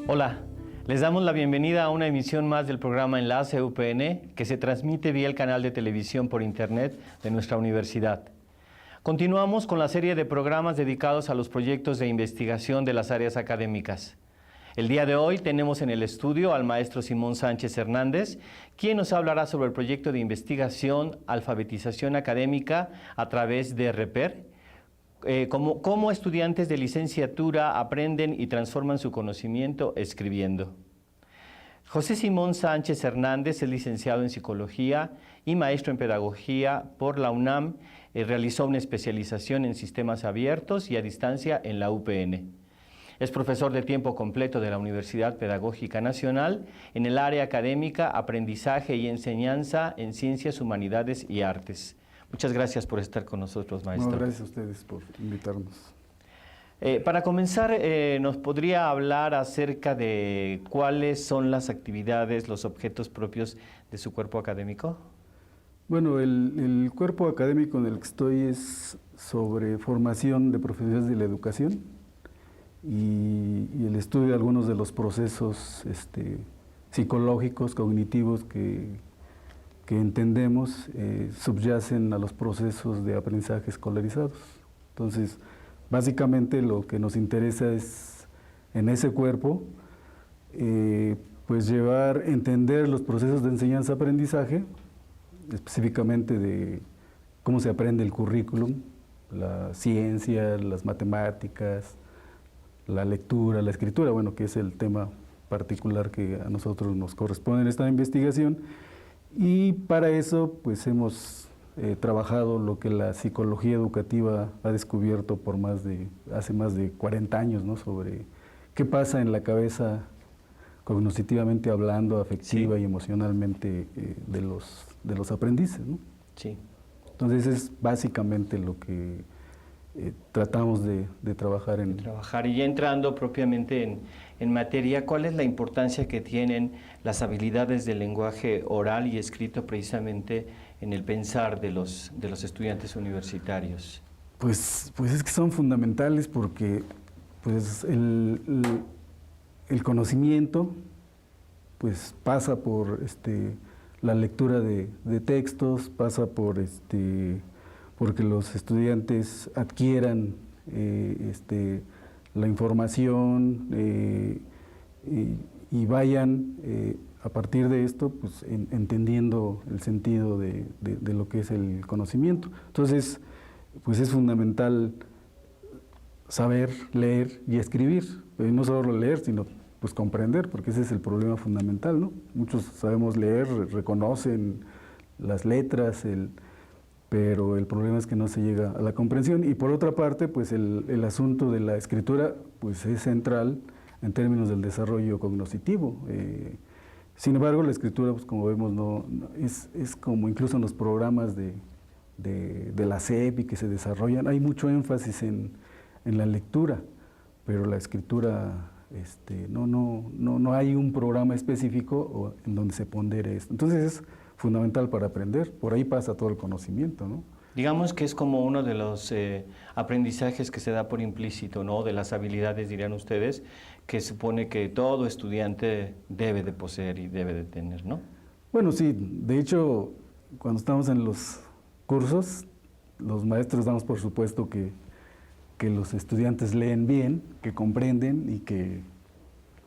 Hola, les damos la bienvenida a una emisión más del programa Enlace UPN, que se transmite vía el canal de televisión por internet de nuestra universidad. Continuamos con la serie de programas dedicados a los proyectos de investigación de las áreas académicas. El día de hoy tenemos en el estudio al maestro Simón Sánchez Hernández, quien nos hablará sobre el proyecto de investigación Alfabetización Académica a través de REPER, cómo estudiantes de licenciatura aprenden y transforman su conocimiento escribiendo. José Simón Sánchez Hernández es licenciado en Psicología y maestro en Pedagogía por la UNAM. Realizó una especialización en Sistemas Abiertos y a Distancia en la UPN. Es profesor de tiempo completo de la Universidad Pedagógica Nacional en el área académica, aprendizaje y enseñanza en Ciencias, Humanidades y Artes. Muchas gracias por estar con nosotros, maestro. No, gracias a ustedes por invitarnos. Para comenzar, ¿nos podría hablar acerca de cuáles son las actividades, los objetos propios de su cuerpo académico? Bueno, el cuerpo académico en el que estoy es sobre formación de profesionales de la educación y el estudio de algunos de los procesos psicológicos, cognitivos que entendemos subyacen a los procesos de aprendizaje escolarizados. Entonces, básicamente lo que nos interesa es, en ese cuerpo, pues entender los procesos de enseñanza-aprendizaje, específicamente de cómo se aprende el currículum, la ciencia, las matemáticas, la lectura, la escritura, bueno, que es el tema particular que a nosotros nos corresponde en esta investigación. Y para eso, pues hemos trabajado lo que la psicología educativa ha descubierto hace más de 40 años, ¿no? Sobre qué pasa en la cabeza cognitivamente hablando, afectiva y emocionalmente de los aprendices, ¿no? Sí. Entonces es básicamente lo que tratamos de trabajar en... Y ya entrando propiamente en materia, ¿cuál es la importancia que tienen las habilidades del lenguaje oral y escrito precisamente en el pensar de los estudiantes universitarios? Pues es que son fundamentales porque pues el conocimiento pues pasa por la lectura de textos, pasa por porque los estudiantes adquieran la información y vayan a partir de esto pues, entendiendo el sentido de lo que es el conocimiento. Entonces, pues es fundamental saber leer y escribir, y no solo leer, sino pues comprender, porque ese es el problema fundamental, ¿no? Muchos sabemos leer, reconocen las letras, pero el problema es que no se llega a la comprensión. Y por otra parte, pues el asunto de la escritura pues es central en términos del desarrollo cognitivo. Sin embargo, la escritura, pues como vemos, es como incluso en los programas de la SEP y que se desarrollan, hay mucho énfasis en la lectura, pero la escritura, no hay un programa específico en donde se pondere esto. Entonces es fundamental para aprender, por ahí pasa todo el conocimiento, ¿no? Digamos que es como uno de los aprendizajes que se da por implícito, ¿no? De las habilidades, dirían ustedes, que supone que todo estudiante debe de poseer y debe de tener, ¿no? Bueno, sí, de hecho, cuando estamos en los cursos, los maestros damos por supuesto que los estudiantes leen bien, que comprenden y que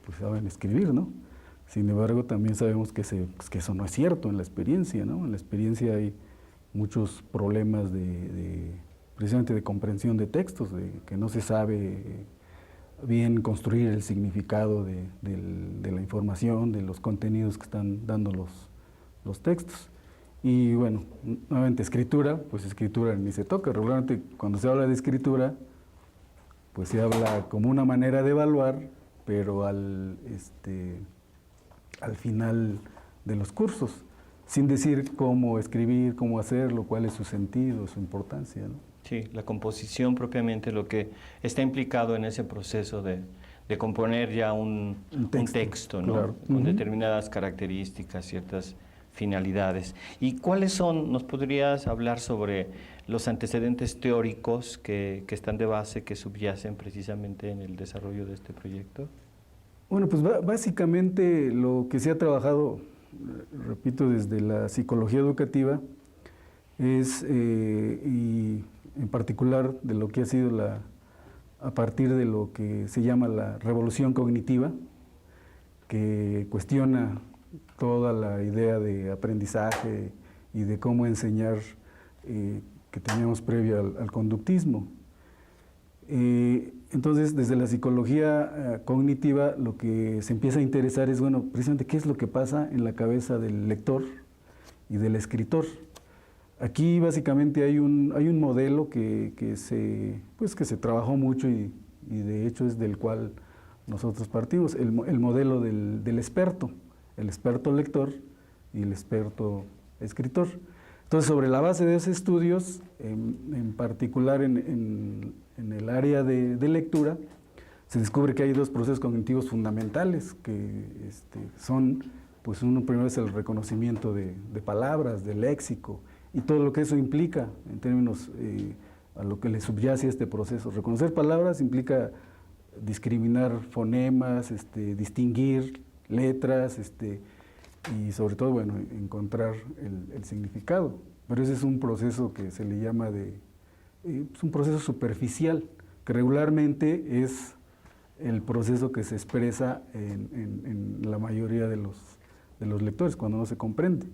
pues, saben escribir, ¿no? Sin embargo, también sabemos que eso no es cierto en la experiencia, ¿no? En la experiencia hay muchos problemas precisamente de comprensión de textos, de que no se sabe bien construir el significado de la información, de los contenidos que están dando los textos. Y bueno, nuevamente escritura, pues escritura ni se toca. Regularmente cuando se habla de escritura, pues se habla como una manera de evaluar, pero al final de los cursos, sin decir cómo escribir, cómo hacerlo, cuál es su sentido, su importancia, ¿no? Sí, la composición propiamente, lo que está implicado en ese proceso de componer ya un texto, ¿no? Claro. Con determinadas características, ciertas finalidades. ¿Y cuáles son, nos podrías hablar sobre los antecedentes teóricos que están de base, que subyacen precisamente en el desarrollo de este proyecto? Bueno, pues básicamente lo que se ha trabajado, repito, desde la psicología educativa es, y en particular de lo que ha sido a partir de lo que se llama la revolución cognitiva, que cuestiona toda la idea de aprendizaje y de cómo enseñar que teníamos previo al conductismo. Entonces, desde la psicología cognitiva, lo que se empieza a interesar es, bueno, precisamente qué es lo que pasa en la cabeza del lector y del escritor. Aquí básicamente hay un modelo que se trabajó mucho y de hecho es del cual nosotros partimos, el modelo del experto, el experto lector y el experto escritor. Entonces, sobre la base de esos estudios, en particular en el área de lectura, se descubre que hay dos procesos cognitivos fundamentales que son, pues uno primero es el reconocimiento de palabras, de léxico, y todo lo que eso implica en términos a lo que le subyace a este proceso. Reconocer palabras implica discriminar fonemas, distinguir letras, y sobre todo, bueno, encontrar el significado. Pero ese es un proceso que se le llama es un proceso superficial, que regularmente es el proceso que se expresa en la mayoría de los lectores, cuando no se comprende.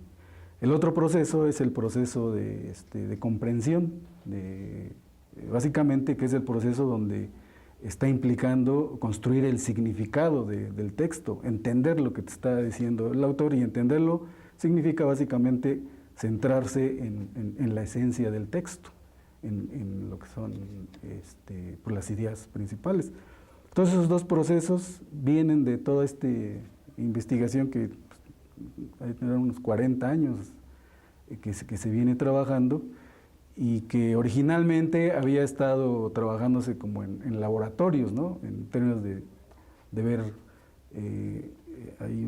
El otro proceso es el proceso de comprensión, básicamente que es el proceso donde está implicando construir el significado del texto, entender lo que te está diciendo el autor, y entenderlo significa básicamente centrarse en la esencia del texto, en lo que son pues las ideas principales. Entonces esos dos procesos vienen de toda esta investigación que hay que tener unos 40 años que se viene trabajando, y que originalmente había estado trabajándose como en laboratorios, ¿no? En términos de ver, hay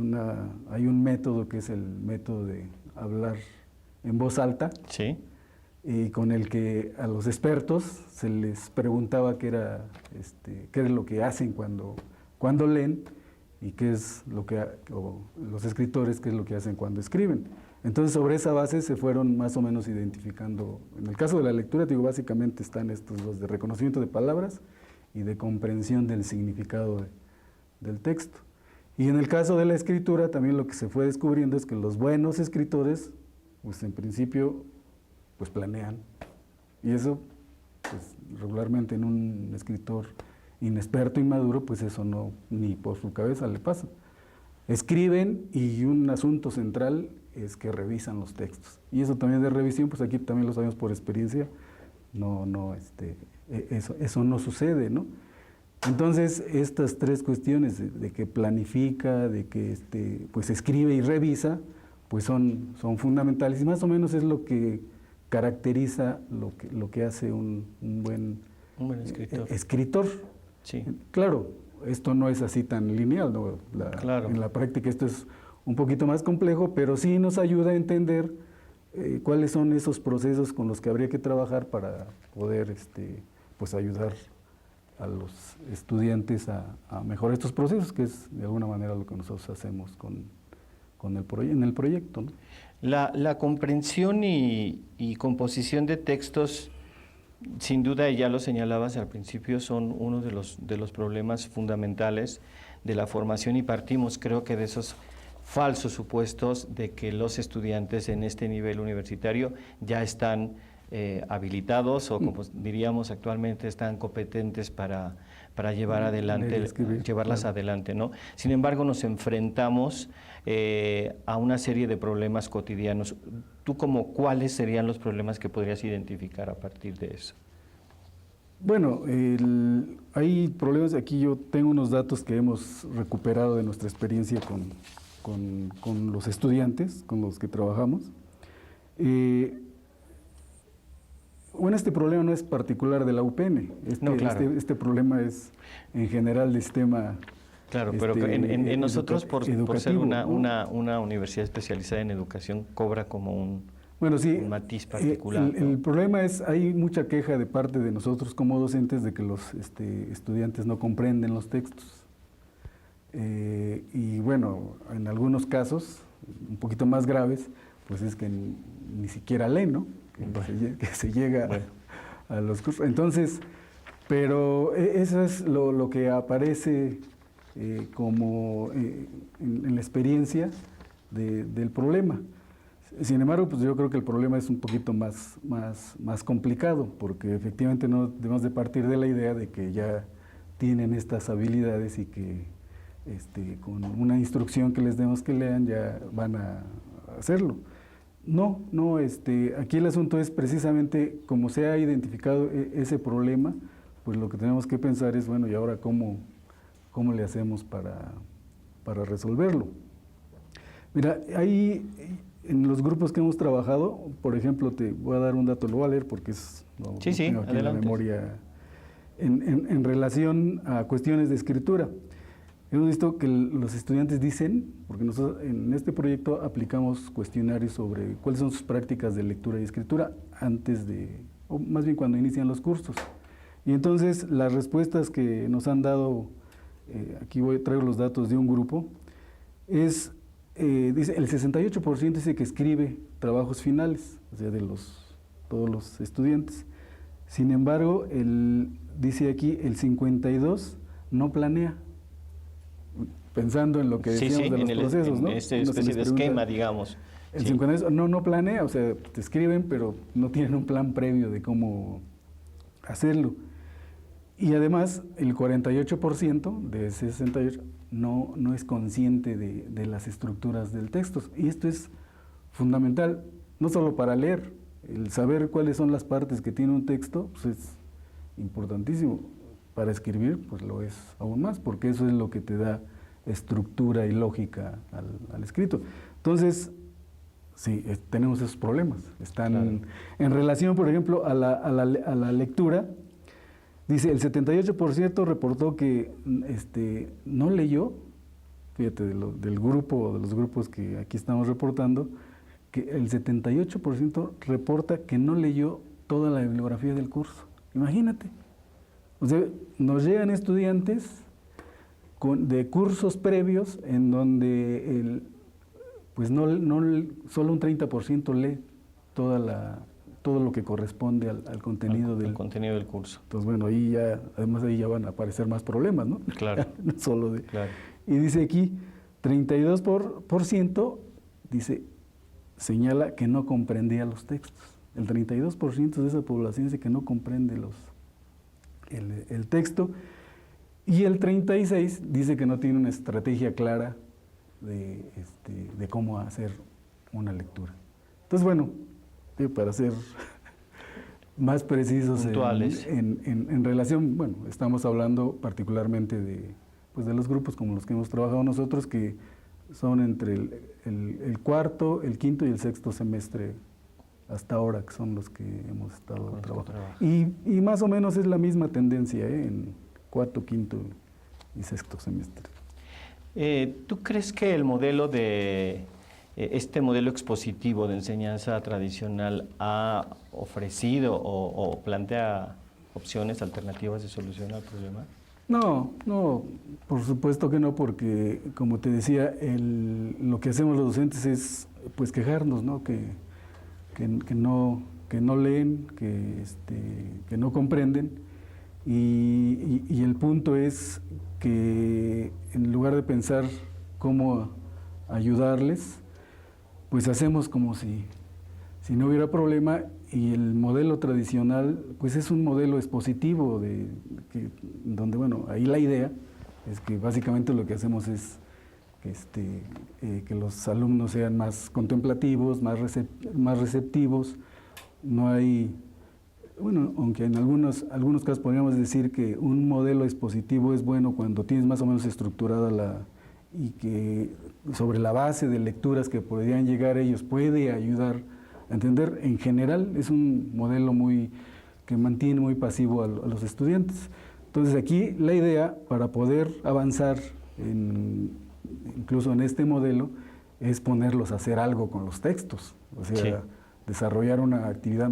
un método que es el método de hablar en voz alta, sí, con el que a los expertos se les preguntaba qué era lo que hacen cuando leen, y qué es lo que, o los escritores, qué es lo que hacen cuando escriben. Entonces, sobre esa base se fueron más o menos identificando. En el caso de la lectura, digo, básicamente están estos dos, de reconocimiento de palabras y de comprensión del significado del texto. Y en el caso de la escritura, también lo que se fue descubriendo es que los buenos escritores, pues en principio, pues planean. Y eso, pues regularmente en un escritor inexperto, inmaduro, pues eso no, ni por su cabeza le pasa. Escriben, y un asunto central es que revisan los textos. Y eso también de revisión, pues aquí también lo sabemos por experiencia, eso no sucede, ¿no? Entonces, estas tres cuestiones de que planifica, de que pues escribe y revisa, pues son fundamentales, y más o menos es lo que caracteriza lo que hace un buen escritor. Sí. Claro, esto no es así tan lineal, ¿no? Claro. En la práctica esto es un poquito más complejo, pero sí nos ayuda a entender cuáles son esos procesos con los que habría que trabajar para poder pues ayudar a los estudiantes a mejorar estos procesos, que es de alguna manera lo que nosotros hacemos en el proyecto, ¿no? La comprensión y composición de textos, sin duda, y ya lo señalabas al principio, son uno de los problemas fundamentales de la formación, y partimos, creo que, de esos falsos supuestos de que los estudiantes en este nivel universitario ya están habilitados, o como diríamos actualmente, están competentes para llevar adelante, llevarlas claro. adelante, ¿no? Sin embargo, nos enfrentamos a una serie de problemas cotidianos. ¿Tú cuáles serían los problemas que podrías identificar a partir de eso? Bueno, hay problemas. Aquí yo tengo unos datos que hemos recuperado de nuestra experiencia con los estudiantes con los que trabajamos. Bueno, este problema no es particular de la UPN, No, claro. este problema es en general del sistema. Claro, pero en nosotros, por ser ¿no? una universidad especializada en educación, cobra como un matiz particular. El problema es, hay mucha queja de parte de nosotros como docentes de que los estudiantes no comprenden los textos. y bueno, en algunos casos, un poquito más graves, pues es que ni siquiera lee, ¿no? Que se llega a los cursos. Entonces, pero eso es lo que aparece como en la experiencia del problema. Sin embargo, pues yo creo que el problema es un poquito más complicado, porque efectivamente no debemos de partir de la idea de que ya tienen estas habilidades y que con una instrucción que les demos que lean ya van a hacerlo. No, aquí el asunto es precisamente como se ha identificado ese problema, pues lo que tenemos que pensar es, bueno, ¿y ahora cómo le hacemos para resolverlo? Mira, ahí en los grupos que hemos trabajado, por ejemplo, te voy a dar un dato, lo voy a leer porque lo tengo aquí en la memoria, en relación a cuestiones de escritura. Hemos visto que los estudiantes dicen, porque nosotros en este proyecto aplicamos cuestionarios sobre cuáles son sus prácticas de lectura y escritura antes o más bien cuando inician los cursos. Y entonces las respuestas que nos han dado, aquí traigo los datos de un grupo, dice, el 68% dice que escribe trabajos finales, o sea, de todos los estudiantes. Sin embargo, dice aquí, el 52% no planea, pensando en lo que decíamos de los procesos, ¿no? En esta especie de esquema, digamos. El 52% no planea, o sea, te escriben, pero no tienen un plan previo de cómo hacerlo. Y además, el 48% de ese 68% no es consciente de las estructuras del texto. Y esto es fundamental, no solo para leer, el saber cuáles son las partes que tiene un texto, pues es importantísimo. Para escribir, pues lo es aún más, porque eso es lo que te da estructura y lógica al escrito. Entonces, sí, tenemos esos problemas. Están en relación, por ejemplo, a la lectura. Dice, el 78% reportó que no leyó, fíjate, del grupo, de los grupos que aquí estamos reportando, que el 78% reporta que no leyó toda la bibliografía del curso. Imagínate. O sea, nos llegan estudiantes de cursos previos en donde pues solo un 30% lee todo lo que corresponde al contenido del curso. Entonces, bueno, además ahí ya van a aparecer más problemas, ¿no? Claro. No solo claro. Y dice aquí, 32% señala que no comprendía los textos. El 32% de esa población dice que no comprende el texto, y el 36% dice que no tiene una estrategia clara de cómo hacer una lectura. Entonces, bueno, para ser más precisos en relación, bueno, estamos hablando particularmente de los grupos como los que hemos trabajado nosotros, que son entre el cuarto, el quinto y el sexto semestre hasta ahora, que son los que hemos estado trabajando. Y más o menos es la misma tendencia en cuarto, quinto y sexto semestre. ¿Tú crees que el modelo este modelo expositivo de enseñanza tradicional ha ofrecido o plantea opciones alternativas de solución al problema? No, por supuesto que no, porque como te decía, lo que hacemos los docentes es pues quejarnos, ¿no? Que no leen, que no comprenden, y el punto es que en lugar de pensar cómo ayudarles, pues hacemos como si no hubiera problema, y el modelo tradicional pues es un modelo expositivo donde, bueno, ahí la idea es que básicamente lo que hacemos es que los alumnos sean más contemplativos, más receptivos. No hay, bueno, aunque en algunos casos podríamos decir que un modelo expositivo es bueno cuando tienes más o menos estructurada y que sobre la base de lecturas que podrían llegar ellos puede ayudar a entender. En general es un modelo que mantiene muy pasivo a los estudiantes. Entonces aquí la idea para poder avanzar incluso en este modelo es ponerlos a hacer algo con los textos, o sea, desarrollar una actividad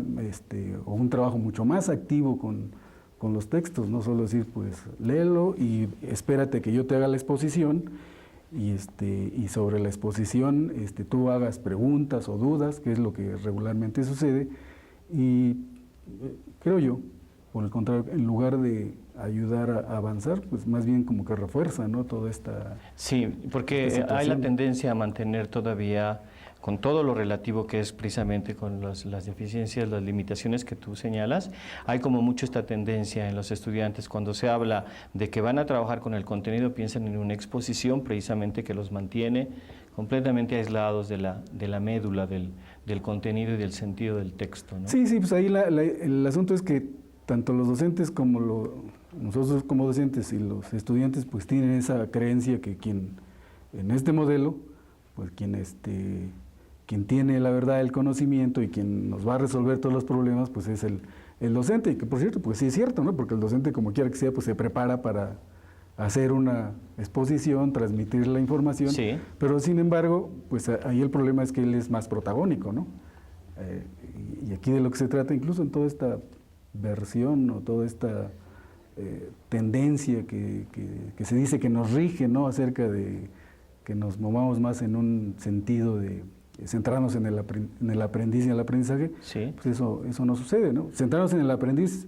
o un trabajo mucho más activo con con los textos, no solo decir, pues, léelo y espérate que yo te haga la exposición y sobre la exposición tú hagas preguntas o dudas, que es lo que regularmente sucede, y creo yo, por el contrario, en lugar de ayudar a avanzar, pues más bien como que refuerza, ¿no?, toda esta... Sí, porque hay la tendencia a mantener todavía, con todo lo relativo que es precisamente con las deficiencias, las limitaciones que tú señalas, hay como mucho esta tendencia en los estudiantes, cuando se habla de que van a trabajar con el contenido, piensan en una exposición precisamente que los mantiene completamente aislados de la médula del contenido y del sentido del texto, ¿no? Sí, pues ahí el asunto es que tanto los docentes como nosotros como docentes y los estudiantes pues tienen esa creencia que en este modelo, pues quien tiene la verdad, el conocimiento y quien nos va a resolver todos los problemas, pues es el docente, y que por cierto, pues sí es cierto, ¿no?, porque el docente, como quiera que sea, pues se prepara para hacer una exposición, transmitir la información, sí, pero sin embargo, pues ahí el problema es que él es más protagónico, ¿no? Y aquí de lo que se trata, incluso en toda esta versión o toda esta tendencia que se dice que nos rige, ¿no?, acerca de que nos movamos más en un sentido de centrarnos en el aprendiz y el aprendizaje, sí, pues eso no sucede, ¿no? Centrarnos en el aprendiz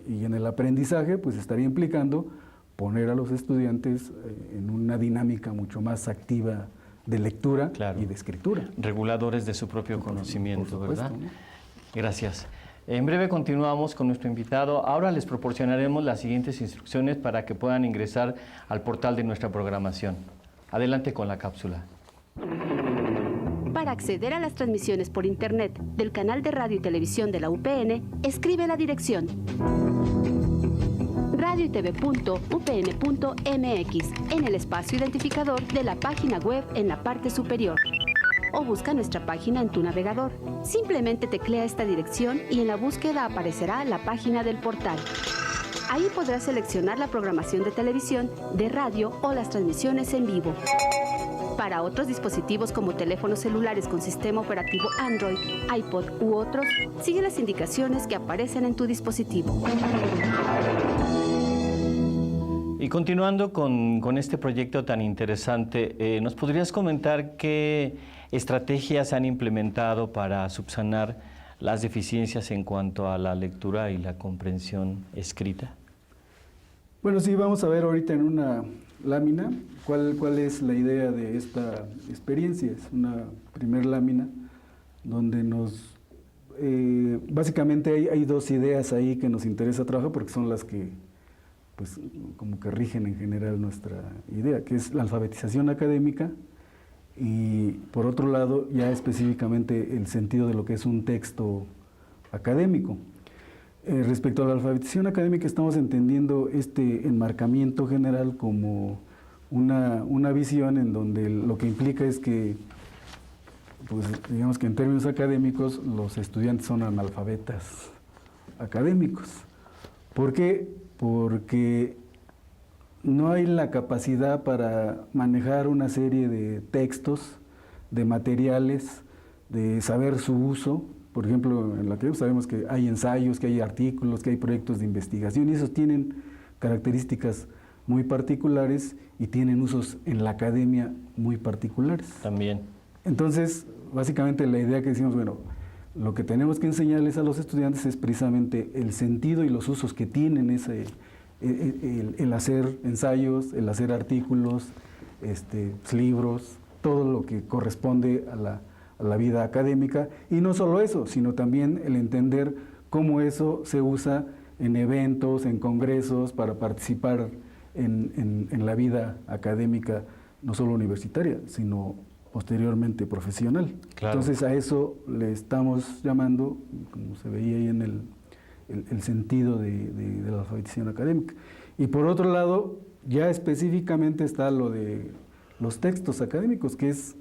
y en el aprendizaje, pues estaría implicando poner a los estudiantes en una dinámica mucho más activa de lectura, claro, y de escritura. Reguladores de su propio conocimiento, por supuesto, ¿verdad? ¿no? Gracias. En breve continuamos con nuestro invitado. Ahora les proporcionaremos las siguientes instrucciones para que puedan ingresar al portal de nuestra programación. Adelante con la cápsula. Para acceder a las transmisiones por Internet del canal de radio y televisión de la UPN, escribe la dirección radioytv.upn.mx en el espacio identificador de la página web en la parte superior. O busca nuestra página en tu navegador. Simplemente teclea esta dirección y en la búsqueda aparecerá la página del portal. Ahí podrás seleccionar la programación de televisión, de radio o las transmisiones en vivo. Para otros dispositivos como teléfonos celulares con sistema operativo Android, iPod u otros, sigue las indicaciones que aparecen en tu dispositivo. Y continuando con este proyecto tan interesante, ¿nos podrías comentar qué estrategias han implementado para subsanar las deficiencias en cuanto a la lectura y la comprensión escrita? Bueno, sí, vamos a ver ahorita en una lámina cuál es la idea de esta experiencia. Es una primer lámina donde básicamente hay dos ideas ahí que nos interesa trabajar porque son las que pues como que rigen en general nuestra idea, que es la alfabetización académica y por otro lado ya específicamente el sentido de lo que es un texto académico. Respecto a la alfabetización académica estamos entendiendo este enmarcamiento general como una visión en donde lo que implica es que, pues digamos que en términos académicos los estudiantes son analfabetas académicos. ¿Por qué? Porque no hay la capacidad para manejar una serie de textos, de materiales, de saber su uso. Por ejemplo, en la que sabemos que hay ensayos, que hay artículos, que hay proyectos de investigación y esos tienen características muy particulares y tienen usos en la academia muy particulares. También. Entonces, básicamente la idea que decimos, bueno, lo que tenemos que enseñarles a los estudiantes es precisamente el sentido y los usos que tienen el hacer ensayos, el hacer artículos, libros, todo lo que corresponde a la vida académica, y no solo eso, sino también el entender cómo eso se usa en eventos, en congresos, para participar en la vida académica, no solo universitaria, sino posteriormente profesional. Claro. Entonces a eso le estamos llamando, como se veía ahí en el sentido de la alfabetización académica. Y por otro lado, ya específicamente está lo de los textos académicos, que es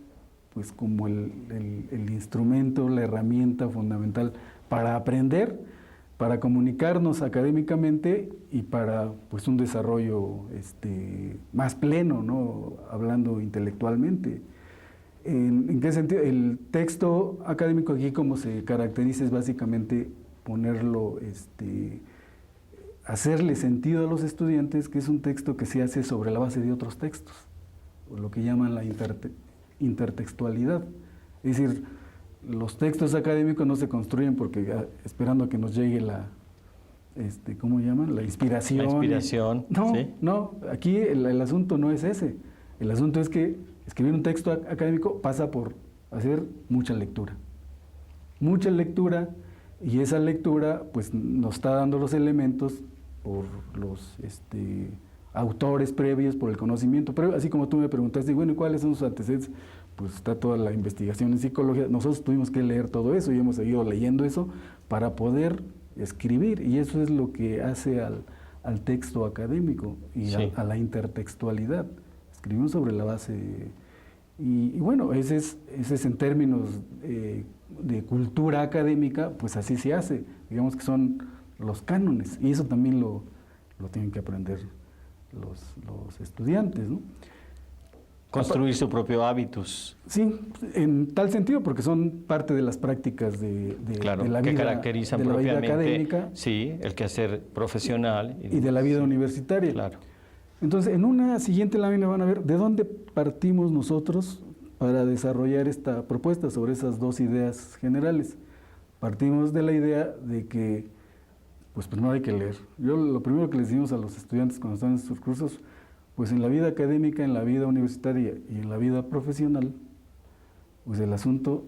pues como el instrumento, la herramienta fundamental para aprender, para comunicarnos académicamente y para pues un desarrollo más pleno, ¿no?, hablando intelectualmente. ¿En qué sentido? El texto académico aquí como se caracteriza es básicamente ponerlo hacerle sentido a los estudiantes que es un texto que se hace sobre la base de otros textos, o lo que llaman la intertextualidad. Es decir, los textos académicos no se construyen porque esperando a que nos llegue la, ¿cómo llaman? La inspiración. La inspiración, No, ¿sí? no, aquí el asunto no es ese. El asunto es que escribir un texto académico pasa por hacer mucha lectura. Mucha lectura, y esa lectura pues nos está dando los elementos por los autores previos, por el conocimiento previo, así como tú me preguntaste, bueno, ¿y cuáles son sus antecedentes? Pues está toda la investigación en psicología, nosotros tuvimos que leer todo eso y hemos seguido leyendo eso para poder escribir, y eso es lo que hace al texto académico y sí, a la intertextualidad. Escribimos sobre la base, y bueno, ese es en términos de cultura académica, pues así se hace, digamos que son los cánones, y eso también lo tienen que aprender los estudiantes, ¿no? Construir su propio hábitus. Sí, en tal sentido, porque son parte de las prácticas de Claro, la que vida, caracterizan de la vida propiamente, académica, sí, el quehacer profesional. y de la vida universitaria. Claro. Entonces, en una siguiente lámina van a ver de dónde partimos nosotros para desarrollar esta propuesta sobre esas dos ideas generales. Partimos de la idea de que, pues primero hay que leer. Yo lo primero que les decimos a los estudiantes cuando están en sus cursos, pues en la vida académica, en la vida universitaria y en la vida profesional, pues el asunto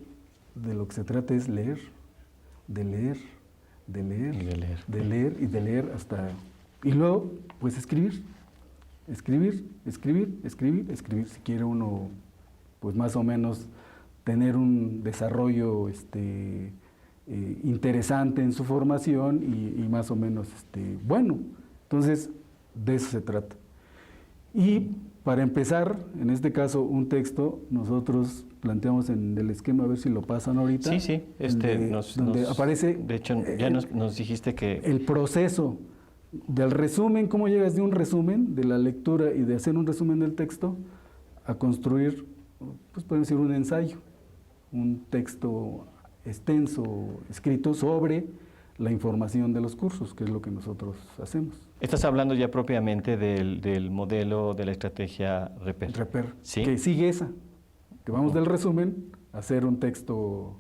de lo que se trata es leer, de leer, de leer, Y de leer. de leer y de leer hasta... Y luego, pues escribir, escribir, escribir, escribir, escribir, si quiere uno, pues más o menos tener un desarrollo interesante en su formación y más o menos bueno. Entonces, de eso se trata. Y para empezar, en este caso, un texto, nosotros planteamos en el esquema, a ver si lo pasan ahorita. Sí, sí, donde aparece... De hecho, ya nos dijiste que... El proceso del resumen, cómo llegas de un resumen, de la lectura y de hacer un resumen del texto, a construir, pues podemos decir, un ensayo, un texto extenso, escrito sobre la información de los cursos, que es lo que nosotros hacemos. Estás hablando ya propiamente del modelo de la estrategia REPER. REPER, ¿Sí? que sigue esa, que vamos del resumen a hacer un texto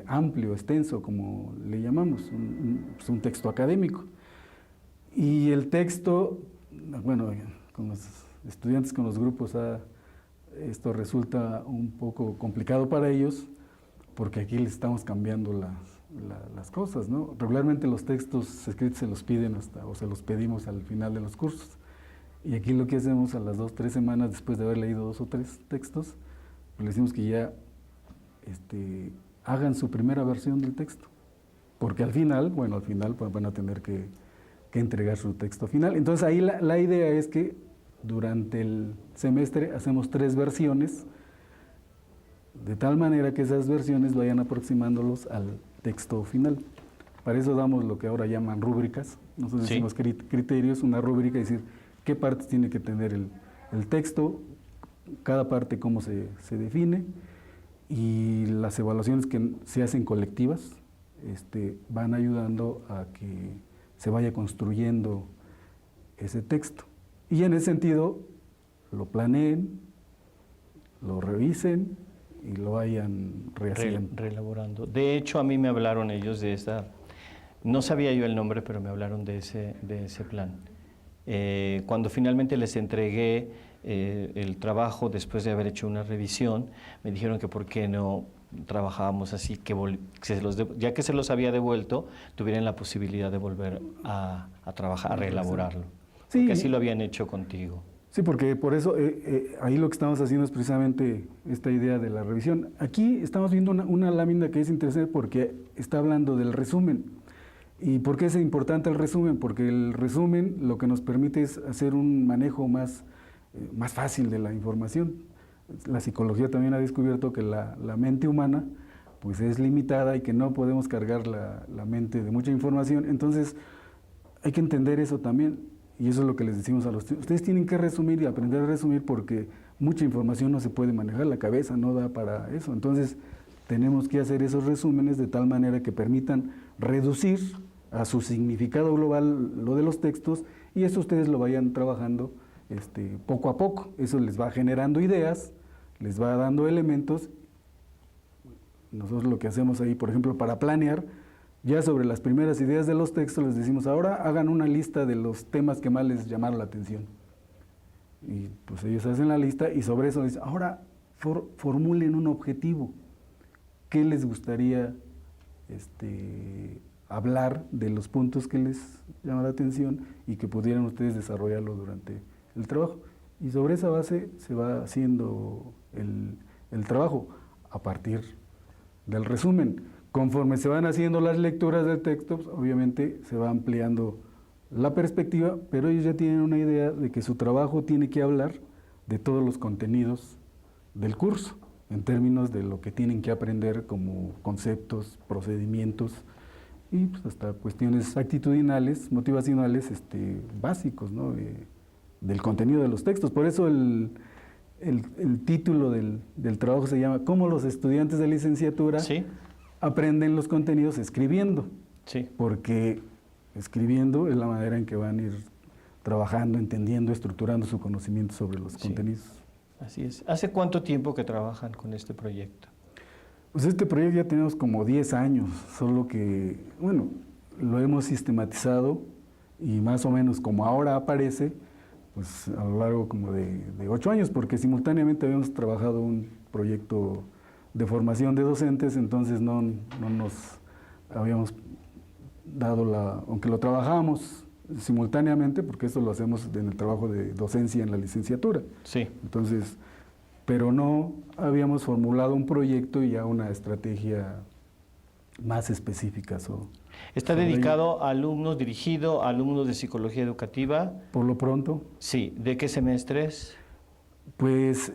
amplio, extenso, como le llamamos, pues un texto académico. Y el texto, bueno, con los estudiantes, con los grupos, esto resulta un poco complicado para ellos, porque aquí les estamos cambiando las cosas, ¿no? Regularmente los textos escritos se los piden o se los pedimos al final de los cursos. Y aquí lo que hacemos a las 2 o 3 semanas después de haber leído 2 o 3 textos, pues les decimos que ya hagan su primera versión del texto. Porque al final pues, van a tener que entregar su texto final. Entonces ahí la idea es que durante el semestre hacemos 3 versiones, de tal manera que esas versiones vayan aproximándolos al texto final. Para eso damos lo que ahora llaman rúbricas. Nosotros Sí. decimos criterios, una rúbrica, es decir, qué partes tiene que tener el texto, cada parte cómo se define, y las evaluaciones que se hacen colectivas van ayudando a que se vaya construyendo ese texto. Y en ese sentido, lo planeen, lo revisen y lo vayan rehaciendo. Reelaborando. De hecho, a mí me hablaron ellos de esta, no sabía yo el nombre, pero me hablaron de ese plan. Cuando finalmente les entregué el trabajo, después de haber hecho una revisión, me dijeron que por qué no trabajábamos así, ya que se los había devuelto, tuvieran la posibilidad de volver a trabajar, a reelaborarlo. Sí. Porque así lo habían hecho contigo. Sí, porque por eso ahí lo que estamos haciendo es precisamente esta idea de la revisión. Aquí estamos viendo una lámina que es interesante porque está hablando del resumen. ¿Y por qué es importante el resumen? Porque el resumen lo que nos permite es hacer un manejo más fácil de la información. La psicología también ha descubierto que la mente humana pues es limitada y que no podemos cargar la mente de mucha información. Entonces hay que entender eso también. Y eso es lo que les decimos a los estudiantes. Ustedes tienen que resumir y aprender a resumir porque mucha información no se puede manejar, la cabeza no da para eso. Entonces tenemos que hacer esos resúmenes de tal manera que permitan reducir a su significado global lo de los textos, y eso ustedes lo vayan trabajando poco a poco. Eso les va generando ideas, les va dando elementos. Nosotros lo que hacemos ahí, por ejemplo, para planear, ya sobre las primeras ideas de los textos les decimos, ahora hagan una lista de los temas que más les llamaron la atención. Y pues ellos hacen la lista y sobre eso dicen, ahora formulen un objetivo. ¿Qué les gustaría hablar de los puntos que les llama la atención y que pudieran ustedes desarrollarlo durante el trabajo? Y sobre esa base se va haciendo el trabajo a partir del resumen. Conforme se van haciendo las lecturas del texto, pues, obviamente se va ampliando la perspectiva, pero ellos ya tienen una idea de que su trabajo tiene que hablar de todos los contenidos del curso, en términos de lo que tienen que aprender como conceptos, procedimientos y pues, hasta cuestiones actitudinales, motivacionales básicos, ¿no? Del contenido de los textos. Por eso el título del trabajo se llama ¿Cómo los estudiantes de licenciatura ¿Sí? aprenden los contenidos escribiendo? Sí. Porque escribiendo es la manera en que van a ir trabajando, entendiendo, estructurando su conocimiento sobre los contenidos. Así es. ¿Hace cuánto tiempo que trabajan con este proyecto? Pues este proyecto ya tenemos como 10 años, solo que, bueno, lo hemos sistematizado y más o menos como ahora aparece, pues a lo largo como de 8 años, porque simultáneamente habíamos trabajado un proyecto de formación de docentes, entonces no nos habíamos dado aunque lo trabajábamos simultáneamente, porque eso lo hacemos en el trabajo de docencia en la licenciatura. Sí. Entonces, pero no habíamos formulado un proyecto y ya una estrategia más específica. ¿Está dedicado a alumnos, dirigido a alumnos de psicología educativa? Por lo pronto. Sí. ¿De qué semestres? Pues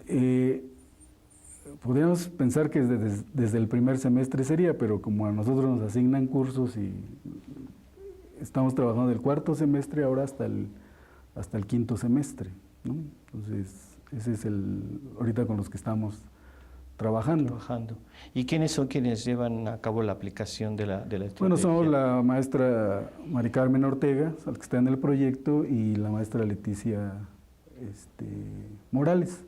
podríamos pensar que desde el primer semestre sería, pero como a nosotros nos asignan cursos y estamos trabajando del cuarto semestre ahora hasta el quinto semestre, ¿no? Entonces, ese es ahorita con los que estamos trabajando. ¿Y quiénes son quienes llevan a cabo la aplicación de la estrategia? Bueno, somos la maestra Mari Carmen Ortega, la que está en el proyecto, y la maestra Leticia Morales,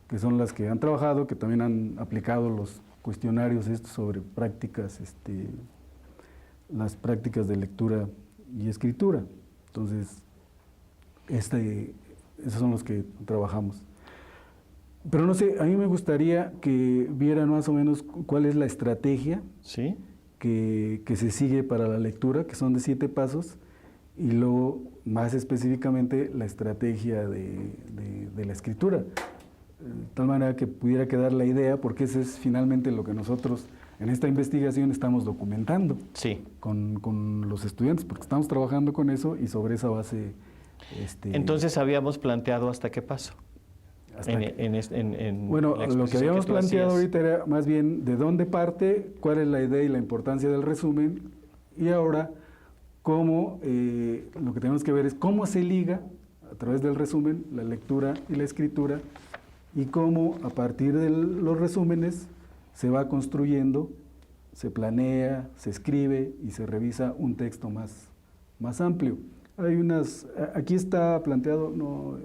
que son las que han trabajado, que también han aplicado los cuestionarios estos sobre prácticas, las prácticas de lectura y escritura. Entonces, esos son los que trabajamos. Pero no sé, a mí me gustaría que vieran más o menos cuál es la estrategia ¿Sí? que se sigue para la lectura, que son de 7 pasos, y luego más específicamente la estrategia de la escritura. De tal manera que pudiera quedar la idea, porque eso es finalmente lo que nosotros en esta investigación estamos documentando Sí. con los estudiantes, porque estamos trabajando con eso y sobre esa base... Entonces habíamos planteado hasta qué paso. Bueno, lo que habíamos planteado ahorita era más bien de dónde parte, cuál es la idea y la importancia del resumen, y ahora cómo, lo que tenemos que ver es cómo se liga a través del resumen la lectura y la escritura, y cómo a partir de los resúmenes se va construyendo, se planea, se escribe y se revisa un texto más amplio. Aquí está planteado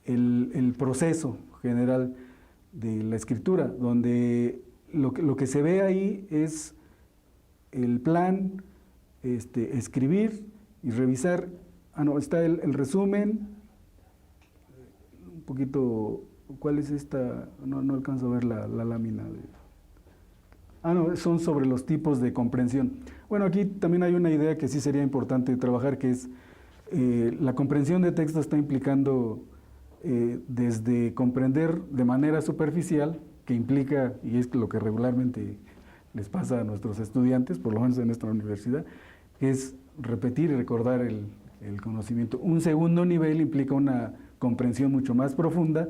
el proceso general de la escritura, donde lo que se ve ahí es el plan, escribir y revisar. Está el resumen, un poquito, ¿cuál es esta? No alcanzo a ver la lámina. Son sobre los tipos de comprensión. Bueno, aquí también hay una idea que sí sería importante trabajar, que es la comprensión de texto está implicando desde comprender de manera superficial, que implica, y es lo que regularmente les pasa a nuestros estudiantes, por lo menos en nuestra universidad, es repetir y recordar el conocimiento. Un segundo nivel implica una comprensión mucho más profunda,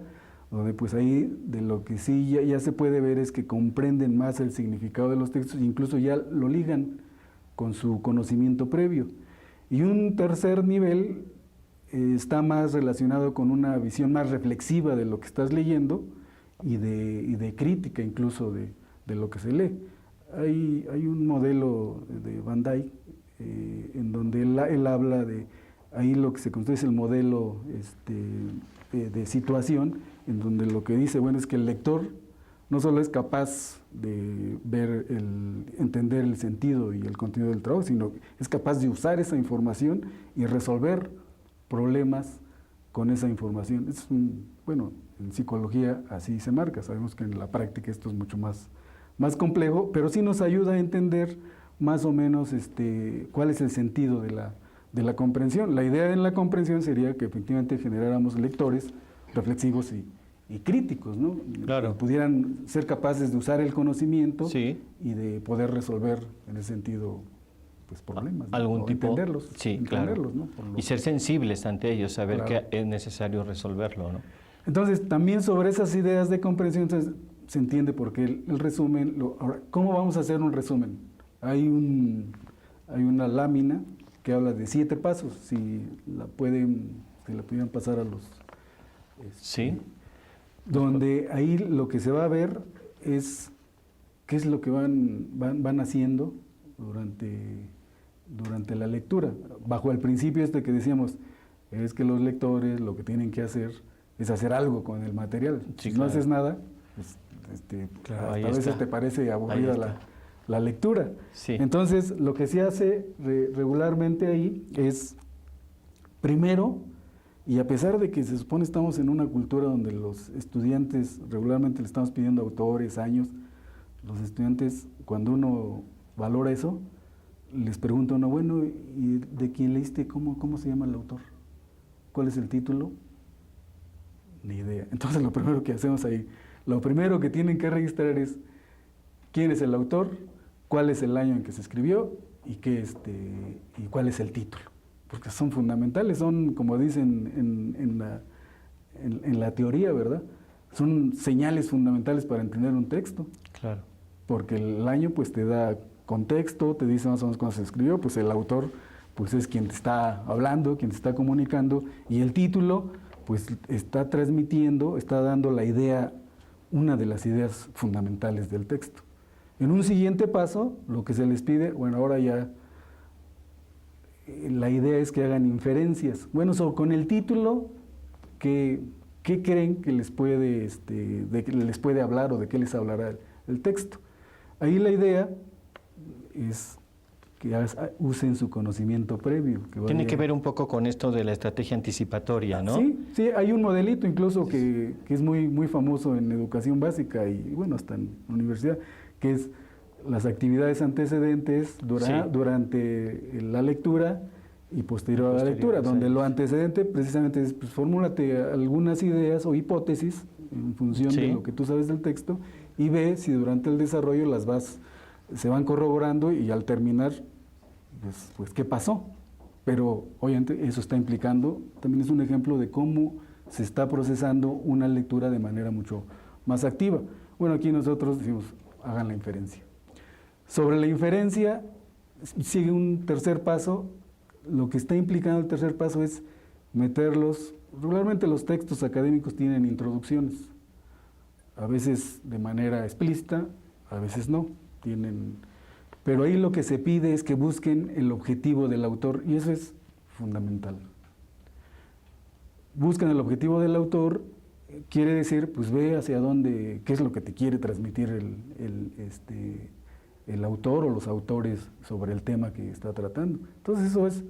donde pues ahí de lo que sí ya se puede ver es que comprenden más el significado de los textos, incluso ya lo ligan con su conocimiento previo. Y un tercer nivel está más relacionado con una visión más reflexiva de lo que estás leyendo y de crítica incluso de lo que se lee. Hay un modelo de Van Dyck en donde él habla de, ahí lo que se construye es el modelo de situación, en donde lo que dice, bueno, es que el lector no solo es capaz de entender el sentido y el contenido del trabajo, sino es capaz de usar esa información y resolver problemas con esa información. Bueno, en psicología así se marca, sabemos que en la práctica esto es mucho más complejo, pero sí nos ayuda a entender más o menos cuál es el sentido de la comprensión. La idea en la comprensión sería que efectivamente generáramos lectores reflexivos y críticos, ¿no? Claro. Que pudieran ser capaces de usar el conocimiento Sí. y de poder resolver en ese sentido pues problemas, ¿no? Algún O tipo. entenderlos, Sí, claro. ¿no? Y ser sensibles ante ellos, saber Claro. que es necesario resolverlo, ¿no? Entonces, también sobre esas ideas de comprensión se entiende por qué el resumen. Ahora, ¿cómo vamos a hacer un resumen? Hay una lámina que habla de 7 pasos, si la pudieran pasar a los... Sí. Donde ahí lo que se va a ver es qué es lo que van haciendo durante la lectura, bajo el principio que decíamos, es que los lectores lo que tienen que hacer es hacer algo con el material. Sí, si claro. no haces nada, pues, Claro, hasta ahí a veces está. te parece Ahí aburrida está. la lectura. Sí. Entonces, lo que se hace regularmente ahí es, primero, y a pesar de que se supone estamos en una cultura donde los estudiantes regularmente le estamos pidiendo autores, años, los estudiantes, cuando uno valora eso, les pregunta uno, bueno, ¿y de quién leíste? ¿Cómo se llama el autor? ¿Cuál es el título? Ni idea. Entonces, lo primero que hacemos ahí, lo primero que tienen que registrar es quién es el autor, cuál es el año en que se escribió y cuál es el título. Porque son fundamentales, son, como dicen en la teoría, ¿verdad? Son señales fundamentales para entender un texto. Claro. Porque el año pues te da contexto, te dice más o menos cuándo se escribió, pues el autor pues es quien te está hablando, quien te está comunicando, y el título pues está transmitiendo, está dando la idea, una de las ideas fundamentales del texto. En un siguiente paso, lo que se les pide, bueno, ahora ya la idea es que hagan inferencias. Bueno, con el título, ¿qué creen que les puede hablar o de qué les hablará el texto? Ahí la idea es que usen su conocimiento previo. Tiene que ver un poco con esto de la estrategia anticipatoria, ¿no? Sí, hay un modelito incluso que es muy famoso en educación básica y bueno, hasta en la universidad, que es las actividades antecedentes durante la lectura y posterior a la lectura, donde lo antecedente precisamente es, pues, fórmulate algunas ideas o hipótesis en función de lo que tú sabes del texto y ve si durante el desarrollo se van corroborando y al terminar, pues ¿qué pasó? Pero obviamente eso está implicando, también es un ejemplo de cómo se está procesando una lectura de manera mucho más activa. Bueno, aquí nosotros decimos, hagan la inferencia. Sobre la inferencia, sigue un tercer paso. Lo que está implicando el tercer paso es meterlos. Regularmente los textos académicos tienen introducciones, a veces de manera explícita, a veces no. Pero ahí lo que se pide es que busquen el objetivo del autor, y eso es fundamental. Buscan el objetivo del autor, quiere decir, pues ve hacia dónde, qué es lo que te quiere transmitir el autor o los autores sobre el tema que está tratando. Entonces eso es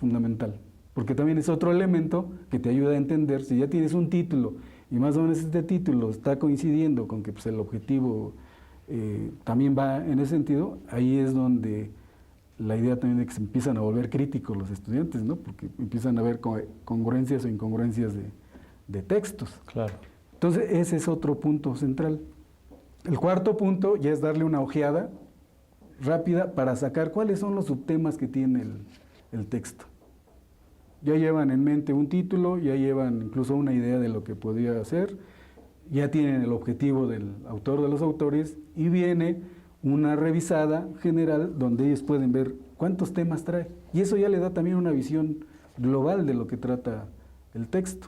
fundamental, porque también es otro elemento que te ayuda a entender, si ya tienes un título y más o menos este título está coincidiendo con que pues, el objetivo también va en ese sentido, ahí es donde la idea también de que se empiezan a volver críticos los estudiantes, ¿no? Porque empiezan a ver congruencias o incongruencias de textos. Claro. Entonces ese es otro punto central. El cuarto punto ya es darle una ojeada rápida para sacar cuáles son los subtemas que tiene el texto. Ya llevan en mente un título, ya llevan incluso una idea de lo que podría ser, ya tienen el objetivo del autor, de los autores, y viene una revisada general donde ellos pueden ver cuántos temas trae. Y eso ya le da también una visión global de lo que trata el texto.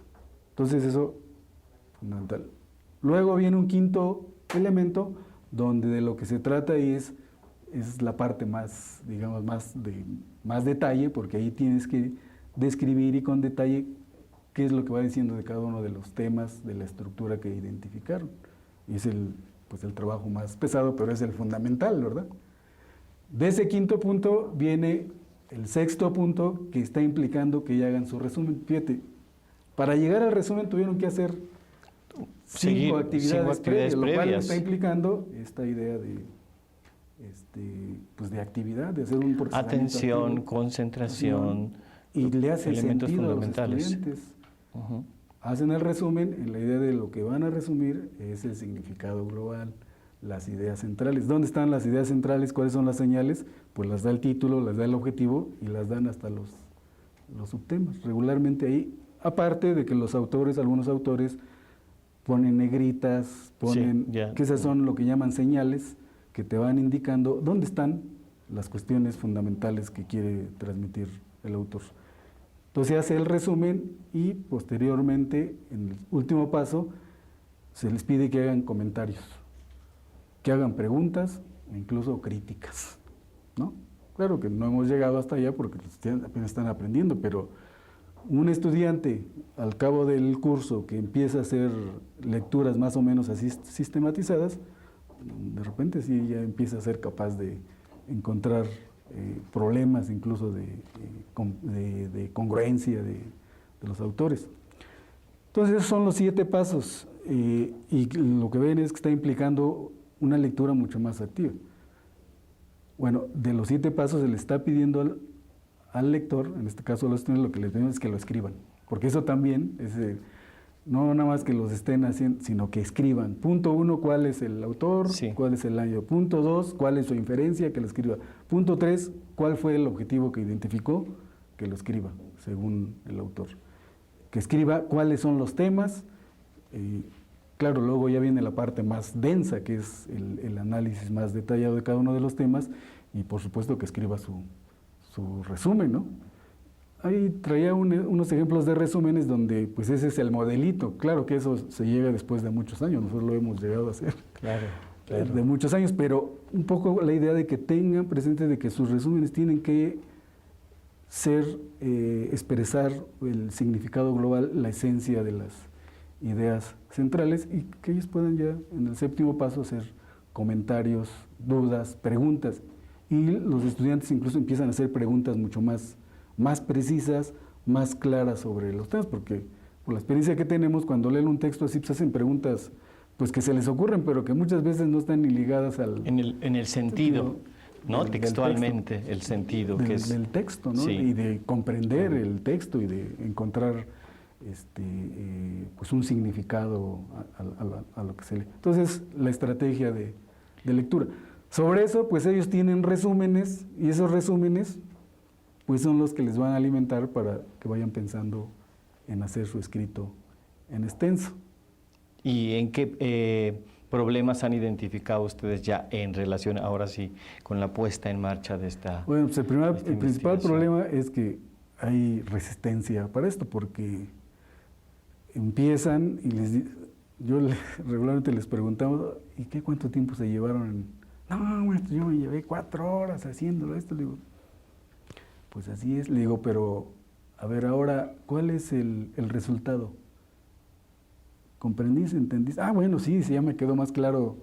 Entonces eso, fundamental. Luego viene un quinto elemento donde de lo que se trata es la parte más, digamos, más detalle, porque ahí tienes que describir y con detalle qué es lo que va diciendo de cada uno de los temas, de la estructura que identificaron. Y es el trabajo más pesado, pero es el fundamental, ¿verdad? De ese quinto punto viene el sexto punto, que está implicando que ya hagan su resumen. Fíjate, para llegar al resumen tuvieron que hacer cinco actividades previas, lo cual está implicando esta idea de actividad, de hacer un procesamiento atención, activo, concentración, y le hace elementos sentido fundamentales. A los estudiantes. Hacen el resumen, en la idea de lo que van a resumir es el significado global, las ideas centrales. ¿Dónde están las ideas centrales? ¿Cuáles son las señales? Pues las da el título, las da el objetivo y las dan hasta los subtemas. Regularmente ahí, aparte de que algunos autores ponen negritas, que esas son lo que llaman señales, que te van indicando dónde están las cuestiones fundamentales que quiere transmitir el autor. Entonces se hace el resumen y posteriormente, en el último paso, se les pide que hagan comentarios, que hagan preguntas e incluso críticas, ¿no? Claro que no hemos llegado hasta allá porque apenas están aprendiendo, pero un estudiante al cabo del curso que empieza a hacer lecturas más o menos así sistematizadas, de repente sí ya empieza a ser capaz de encontrar problemas incluso de congruencia de los autores. Entonces esos son los 7 pasos y lo que ven es que está implicando una lectura mucho más activa. Bueno, de los 7 pasos se le está pidiendo al lector, en este caso a los estudiantes, lo que les pedimos es que lo escriban, porque eso también es no nada más que los estén haciendo, sino que escriban. Punto 1, ¿cuál es el autor? Sí. ¿Cuál es el año? Punto 2, ¿cuál es su inferencia? Que lo escriba. Punto 3, ¿cuál fue el objetivo que identificó? Que lo escriba, según el autor. Que escriba cuáles son los temas. Claro, luego ya viene la parte más densa, que es el análisis más detallado de cada uno de los temas, y por supuesto que escriba su resumen, ¿no? Ahí traía unos ejemplos de resúmenes donde pues ese es el modelito. Claro que eso se llega después de muchos años, nosotros lo hemos llegado a hacer de muchos años, pero un poco la idea de que tengan presente de que sus resúmenes tienen que expresar el significado global, la esencia de las ideas centrales, y que ellos puedan ya en el 7º paso hacer comentarios, dudas, preguntas, y los estudiantes incluso empiezan a hacer preguntas mucho más precisas, más claras sobre los temas, porque por la experiencia que tenemos, cuando leen un texto así, pues hacen preguntas pues que se les ocurren, pero que muchas veces no están ni ligadas en el sentido, ¿no? Textualmente, del texto, el sentido del texto, ¿no? Sí. Y de comprender el texto y de encontrar pues un significado a lo que se lee. Entonces, la estrategia de lectura. Sobre eso, pues ellos tienen resúmenes, y esos resúmenes pues son los que les van a alimentar para que vayan pensando en hacer su escrito en extenso. ¿Y en qué problemas han identificado ustedes ya en relación, ahora sí, con la puesta en marcha de esta Bueno, pues el principal investigación? problema es que hay resistencia para esto, porque empiezan y regularmente les preguntamos, ¿y cuánto tiempo se llevaron? No, maestro, yo me llevé 4 horas haciéndolo esto. Le digo, pues así es. Le digo, pero a ver ahora, ¿cuál es el resultado? ¿Comprendís? ¿Entendís? Ah, bueno, sí, ya me quedó más claro,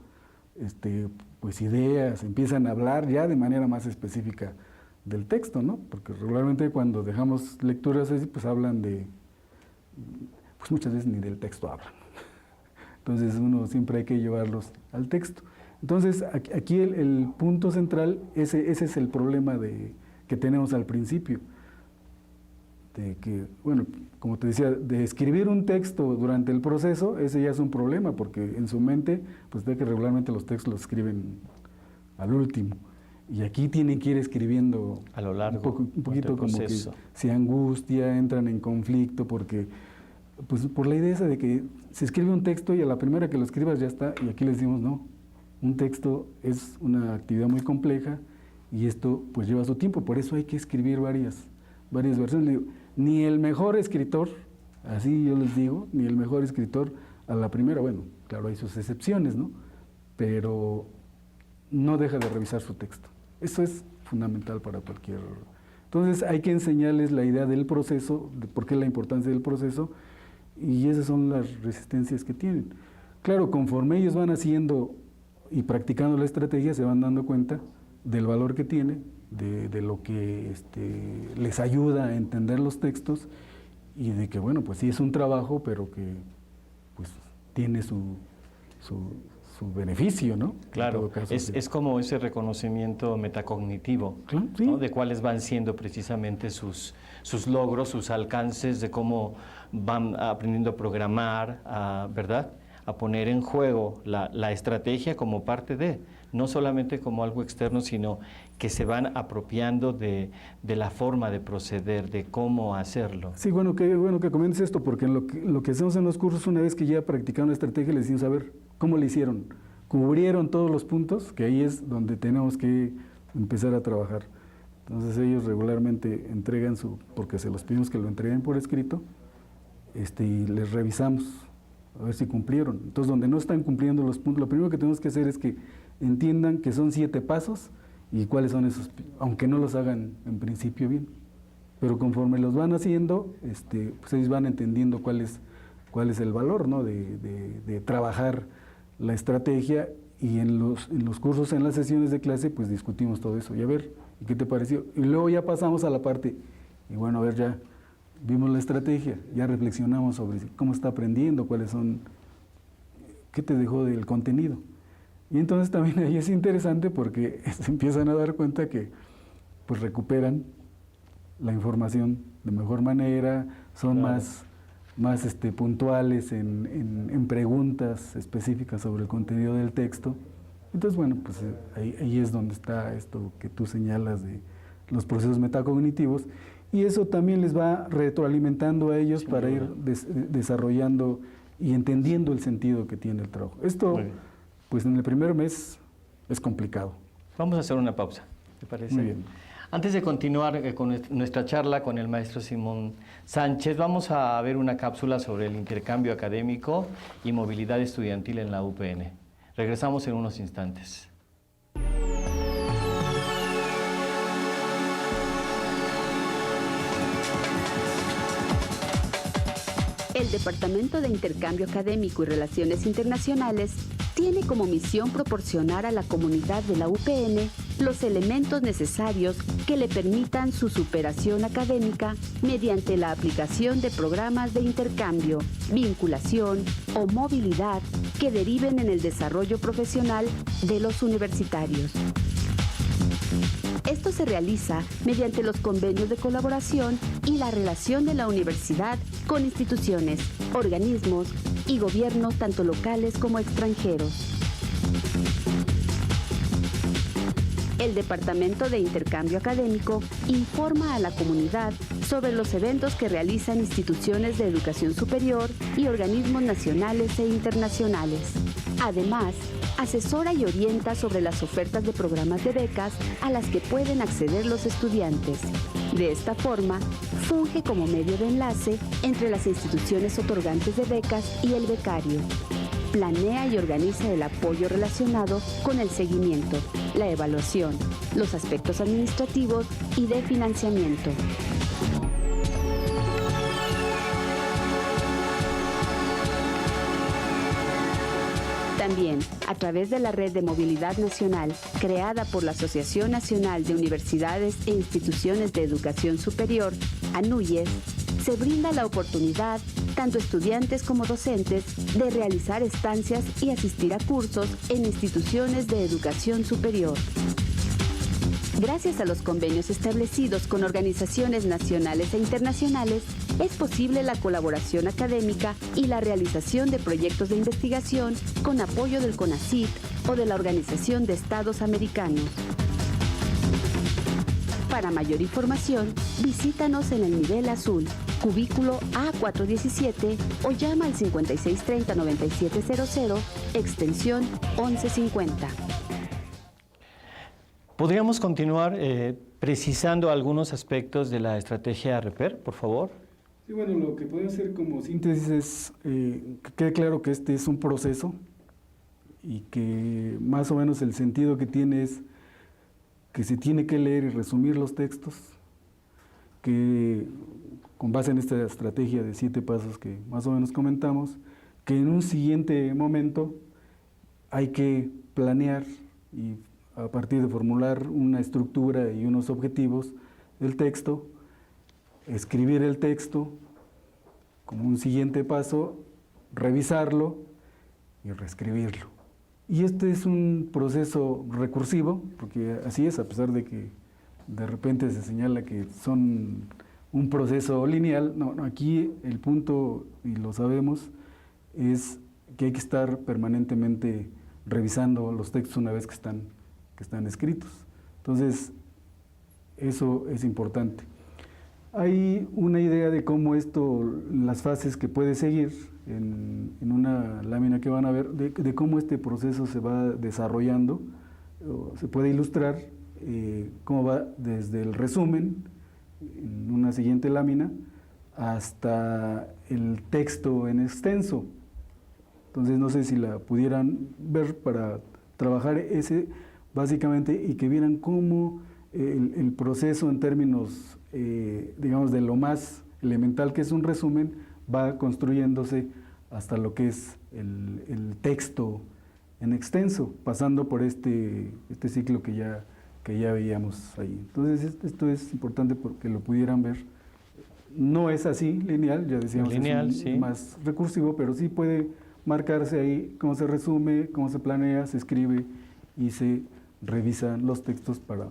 pues ideas, empiezan a hablar ya de manera más específica del texto, ¿no? Porque regularmente cuando dejamos lecturas así, pues hablan pues muchas veces ni del texto hablan. Entonces uno siempre hay que llevarlos al texto. Entonces aquí el punto central, ese es el problema que tenemos al principio. De que, bueno, como te decía, de escribir un texto durante el proceso, ese ya es un problema, porque en su mente, pues ve que regularmente los textos los escriben al último. Y aquí tienen que ir escribiendo a lo largo, un poquito como que proceso. se angustia, entran en conflicto, porque pues por la idea esa de que se escribe un texto y a la primera que lo escribas ya está, y aquí les decimos no, un texto es una actividad muy compleja y esto pues lleva su tiempo, por eso hay que escribir varias versiones. Ni el mejor escritor, así yo les digo, ni el mejor escritor a la primera, bueno, claro hay sus excepciones, ¿no? Pero no deja de revisar su texto. Eso es fundamental para cualquier... Entonces hay que enseñarles la idea del proceso, de por qué la importancia del proceso, y esas son las resistencias que tienen. Claro, conforme ellos van haciendo y practicando la estrategia, se van dando cuenta del valor que tiene, de lo que les ayuda a entender los textos, y de que, bueno, pues sí es un trabajo, pero que pues tiene su beneficio, ¿no? Claro, caso, es como ese reconocimiento metacognitivo, claro, sí. ¿no? De cuáles van siendo precisamente sus logros, sus alcances, de cómo van aprendiendo a programar, ¿verdad? A poner en juego la estrategia como parte de, no solamente como algo externo, sino que se van apropiando de la forma de proceder, de cómo hacerlo. Sí, bueno que comentes esto, porque lo que hacemos en los cursos, una vez que ya practicaron la estrategia, les decimos, a ver, ¿cómo le hicieron? ¿Cubrieron todos los puntos? Que ahí es donde tenemos que empezar a trabajar. Entonces ellos regularmente entregan porque se los pedimos que lo entreguen por escrito, y les revisamos a ver si cumplieron. Entonces, donde no están cumpliendo los puntos, lo primero que tenemos que hacer es que entiendan que son 7 pasos y cuáles son esos, aunque no los hagan en principio bien. Pero conforme los van haciendo, pues ellos van entendiendo cuál es el valor, ¿no? de trabajar la estrategia, y en los cursos, en las sesiones de clase, pues discutimos todo eso. Y a ver, ¿qué te pareció? Y luego ya pasamos a la parte, y bueno, a ver, ya vimos la estrategia, ya reflexionamos sobre cómo está aprendiendo, qué te dejó del contenido. Y entonces también ahí es interesante porque se empiezan a dar cuenta que pues recuperan la información de mejor manera, son claro. más puntuales en preguntas específicas sobre el contenido del texto. Entonces, bueno, pues ahí es donde está esto que tú señalas de los procesos metacognitivos, y eso también les va retroalimentando a ellos para ir desarrollando y entendiendo el sentido que tiene el trabajo. Esto, pues en el primer mes es complicado. Vamos a hacer una pausa, ¿te parece? Muy bien. Antes de continuar con nuestra charla con el maestro Simón Sánchez, vamos a ver una cápsula sobre el intercambio académico y movilidad estudiantil en la UPN. Regresamos en unos instantes. El Departamento de Intercambio Académico y Relaciones Internacionales tiene como misión proporcionar a la comunidad de la UPN los elementos necesarios que le permitan su superación académica mediante la aplicación de programas de intercambio, vinculación o movilidad que deriven en el desarrollo profesional de los universitarios. Esto se realiza mediante los convenios de colaboración y la relación de la universidad con instituciones, organismos y gobiernos tanto locales como extranjeros. El Departamento de Intercambio Académico informa a la comunidad sobre los eventos que realizan instituciones de educación superior y organismos nacionales e internacionales. Además, asesora y orienta sobre las ofertas de programas de becas a las que pueden acceder los estudiantes. De esta forma, funge como medio de enlace entre las instituciones otorgantes de becas y el becario. Planea y organiza el apoyo relacionado con el seguimiento, la evaluación, los aspectos administrativos y de financiamiento. También, a través de la Red de Movilidad Nacional, creada por la Asociación Nacional de Universidades e Instituciones de Educación Superior, ANUYES, se brinda la oportunidad, tanto estudiantes como docentes, de realizar estancias y asistir a cursos en instituciones de educación superior. Gracias a los convenios establecidos con organizaciones nacionales e internacionales, es posible la colaboración académica y la realización de proyectos de investigación con apoyo del CONACYT o de la Organización de Estados Americanos. Para mayor información, visítanos en el nivel azul, cubículo A417 o llama al 5630-9700, extensión 1150. ¿Podríamos continuar precisando algunos aspectos de la estrategia REPER, por favor? Sí, bueno, lo que podemos hacer como síntesis es que quede claro que este es un proceso y que más o menos el sentido que tiene es que se tiene que leer y resumir los textos, que con base en esta estrategia de 7 pasos que más o menos comentamos, que en un siguiente momento hay que planear y a partir de formular una estructura y unos objetivos del texto, escribir el texto como un siguiente paso, revisarlo y reescribirlo. Y este es un proceso recursivo, porque así es, a pesar de que de repente se señala que son un proceso lineal, no, aquí el punto, y lo sabemos, es que hay que estar permanentemente revisando los textos una vez que están escritos. Entonces, eso es importante. Hay una idea de cómo esto, las fases que puede seguir en una lámina que van a ver, de cómo este proceso se va desarrollando, o se puede ilustrar, cómo va desde el resumen, en una siguiente lámina, hasta el texto en extenso. Entonces, no sé si la pudieran ver para trabajar ese, básicamente, y que vieran cómo el proceso en términos, digamos, de lo más elemental que es un resumen, va construyéndose hasta lo que es el texto en extenso, pasando por este ciclo que ya veíamos ahí. Entonces, esto es importante porque lo pudieran ver. No es así lineal, ya decíamos, lineal, es más recursivo, pero sí puede marcarse ahí cómo se resume, cómo se planea, se escribe y se revisan los textos para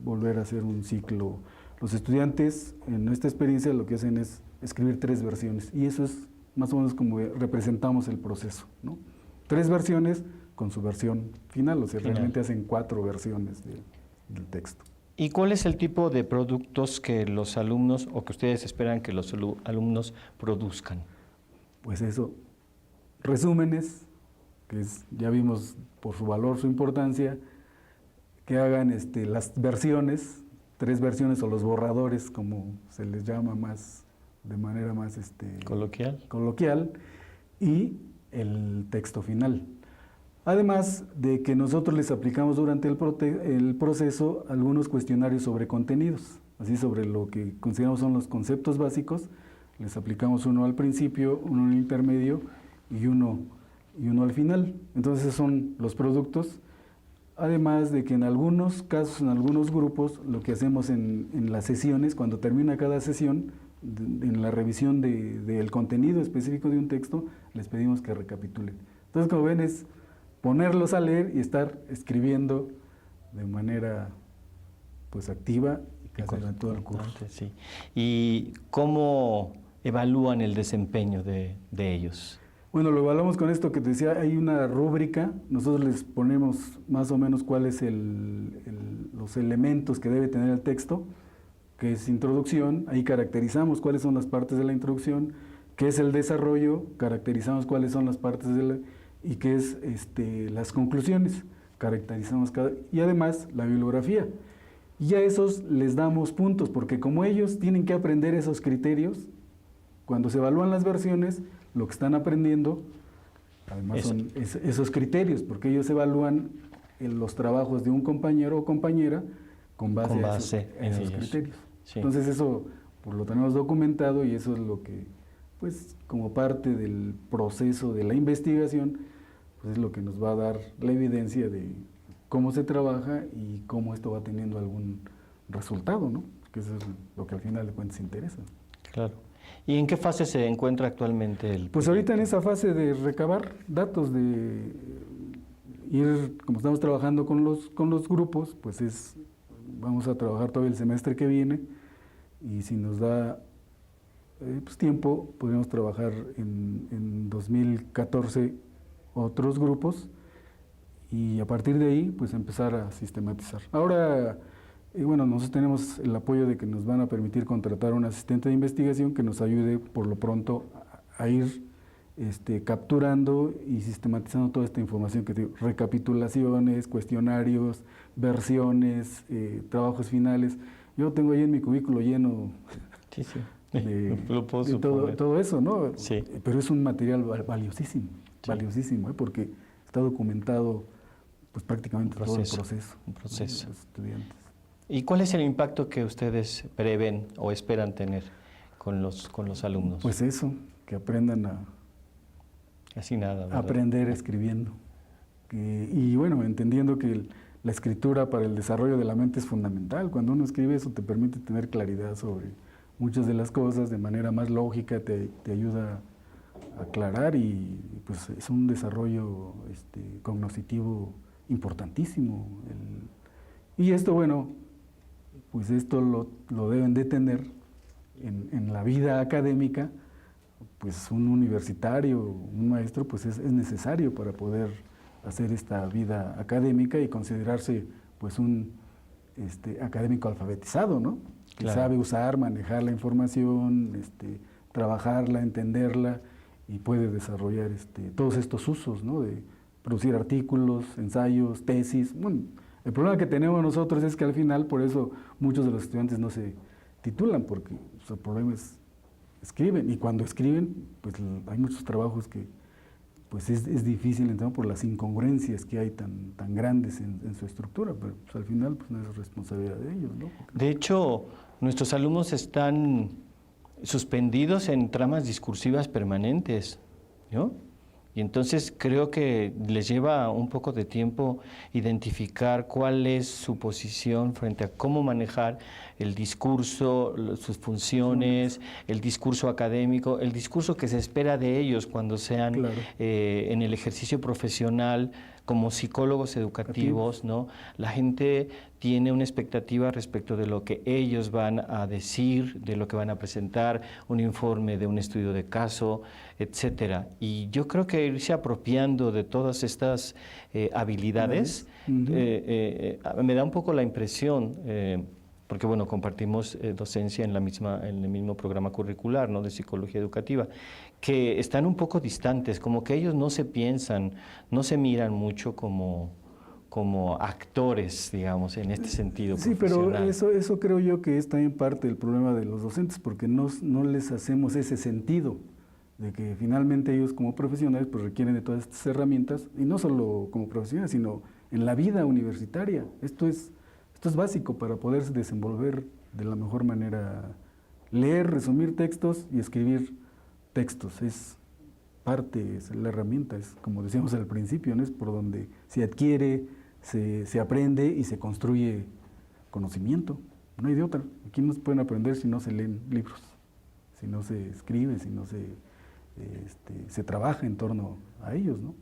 volver a hacer un ciclo. Los estudiantes en esta experiencia lo que hacen es escribir 3 versiones y eso es más o menos como representamos el proceso, ¿no? 3 versiones con su versión final, o sea, realmente hacen 4 versiones del texto. ¿Y cuál es el tipo de productos que los alumnos o que ustedes esperan que los alumnos produzcan? Pues eso, resúmenes, que ya vimos por su valor, su importancia, que hagan las versiones, 3 versiones o los borradores, como se les llama más, de manera más coloquial, y el texto final. Además de que nosotros les aplicamos durante el proceso algunos cuestionarios sobre contenidos, así sobre lo que consideramos son los conceptos básicos, les aplicamos uno al principio, uno en el intermedio y uno al final. Entonces esos son los productos, además de que en algunos casos, en algunos grupos, lo que hacemos en las sesiones, cuando termina cada sesión, en la revisión del contenido específico de un texto, les pedimos que recapitulen. Entonces, como ven, es ponerlos a leer y estar escribiendo de manera pues activa y casi durante todo el curso. Sí. ¿Y cómo evalúan el desempeño de ellos? Bueno, lo evaluamos con esto que te decía, hay una rúbrica, nosotros les ponemos más o menos cuáles los elementos que debe tener el texto, que es introducción, ahí caracterizamos cuáles son las partes de la introducción, qué es el desarrollo, caracterizamos cuáles son las partes y qué es las conclusiones, caracterizamos y además la bibliografía. Y a esos les damos puntos, porque como ellos tienen que aprender esos criterios, cuando se evalúan las versiones, lo que están aprendiendo, además son esos criterios, porque ellos evalúan los trabajos de un compañero o compañera con base a esos criterios. Sí. Entonces eso pues, lo tenemos documentado y eso es lo que, pues como parte del proceso de la investigación, pues es lo que nos va a dar la evidencia de cómo se trabaja y cómo esto va teniendo algún resultado, ¿no? Que eso es lo que al final de cuentas interesa. Claro. ¿Y en qué fase se encuentra actualmente el proyecto? Pues ahorita en esa fase de recabar datos, de ir, como estamos trabajando con los grupos, pues vamos a trabajar todo el semestre que viene y si nos da pues tiempo, podríamos trabajar en 2014 otros grupos y a partir de ahí pues empezar a sistematizar. Ahora, bueno, nosotros tenemos el apoyo de que nos van a permitir contratar a un asistente de investigación que nos ayude por lo pronto a ir capturando y sistematizando toda esta información que digo, recapitulaciones, cuestionarios, versiones, trabajos finales. Yo tengo ahí en mi cubículo lleno de todo eso, ¿no? Sí. Pero es un material valiosísimo, valiosísimo, porque está documentado pues prácticamente todo el proceso. Un proceso. De los estudiantes. ¿Y cuál es el impacto que ustedes prevén o esperan tener con los alumnos? Pues eso, que aprendan a Así nada, ¿verdad? aprender escribiendo. Y bueno, entendiendo que la escritura para el desarrollo de la mente es fundamental. Cuando uno escribe, eso te permite tener claridad sobre muchas de las cosas de manera más lógica, te ayuda a aclarar y pues es un desarrollo cognoscitivo importantísimo. Y esto, bueno, pues esto lo deben de tener en la vida académica, pues un universitario, un maestro, pues es necesario para poder hacer esta vida académica y considerarse pues un académico alfabetizado, ¿no? Que Claro. sabe usar, manejar la información, trabajarla, entenderla y puede desarrollar todos estos usos, ¿no? De producir artículos, ensayos, tesis. Bueno, el problema que tenemos nosotros es que al final, por eso muchos de los estudiantes no se titulan, porque su problema es escriben, y cuando escriben, pues hay muchos trabajos que pues es difícil entender por las incongruencias que hay tan grandes en su estructura, pero pues al final pues no es responsabilidad de ellos, ¿no? De hecho, nuestros alumnos están suspendidos en tramas discursivas permanentes, ¿no? Y entonces creo que les lleva un poco de tiempo identificar cuál es su posición frente a cómo manejar el discurso, sus funciones, el discurso académico, el discurso que se espera de ellos cuando sean Claro. en el ejercicio profesional como psicólogos educativos, ¿no? La gente tiene una expectativa respecto de lo que ellos van a decir, de lo que van a presentar, un informe de un estudio de caso, etcétera. Y yo creo que irse apropiando de todas estas habilidades me da un poco la impresión, porque bueno, compartimos docencia en el mismo programa curricular, ¿no? De psicología educativa, que están un poco distantes, como que ellos no se piensan, no se miran mucho como actores, digamos, en este sentido Sí, profesional. pero eso creo yo que es también parte del problema de los docentes, porque no les hacemos ese sentido de que finalmente ellos como profesionales pues requieren de todas estas herramientas, y no solo como profesionales, sino en la vida universitaria. Esto es básico para poderse desenvolver de la mejor manera, leer, resumir textos y escribir textos. Es parte, es la herramienta, es como decíamos al principio, ¿no? Es por donde se adquiere, se aprende y se construye conocimiento. No hay de otra. Aquí no se pueden aprender si no se leen libros, si no se escribe, si no se trabaja en torno a ellos, ¿no?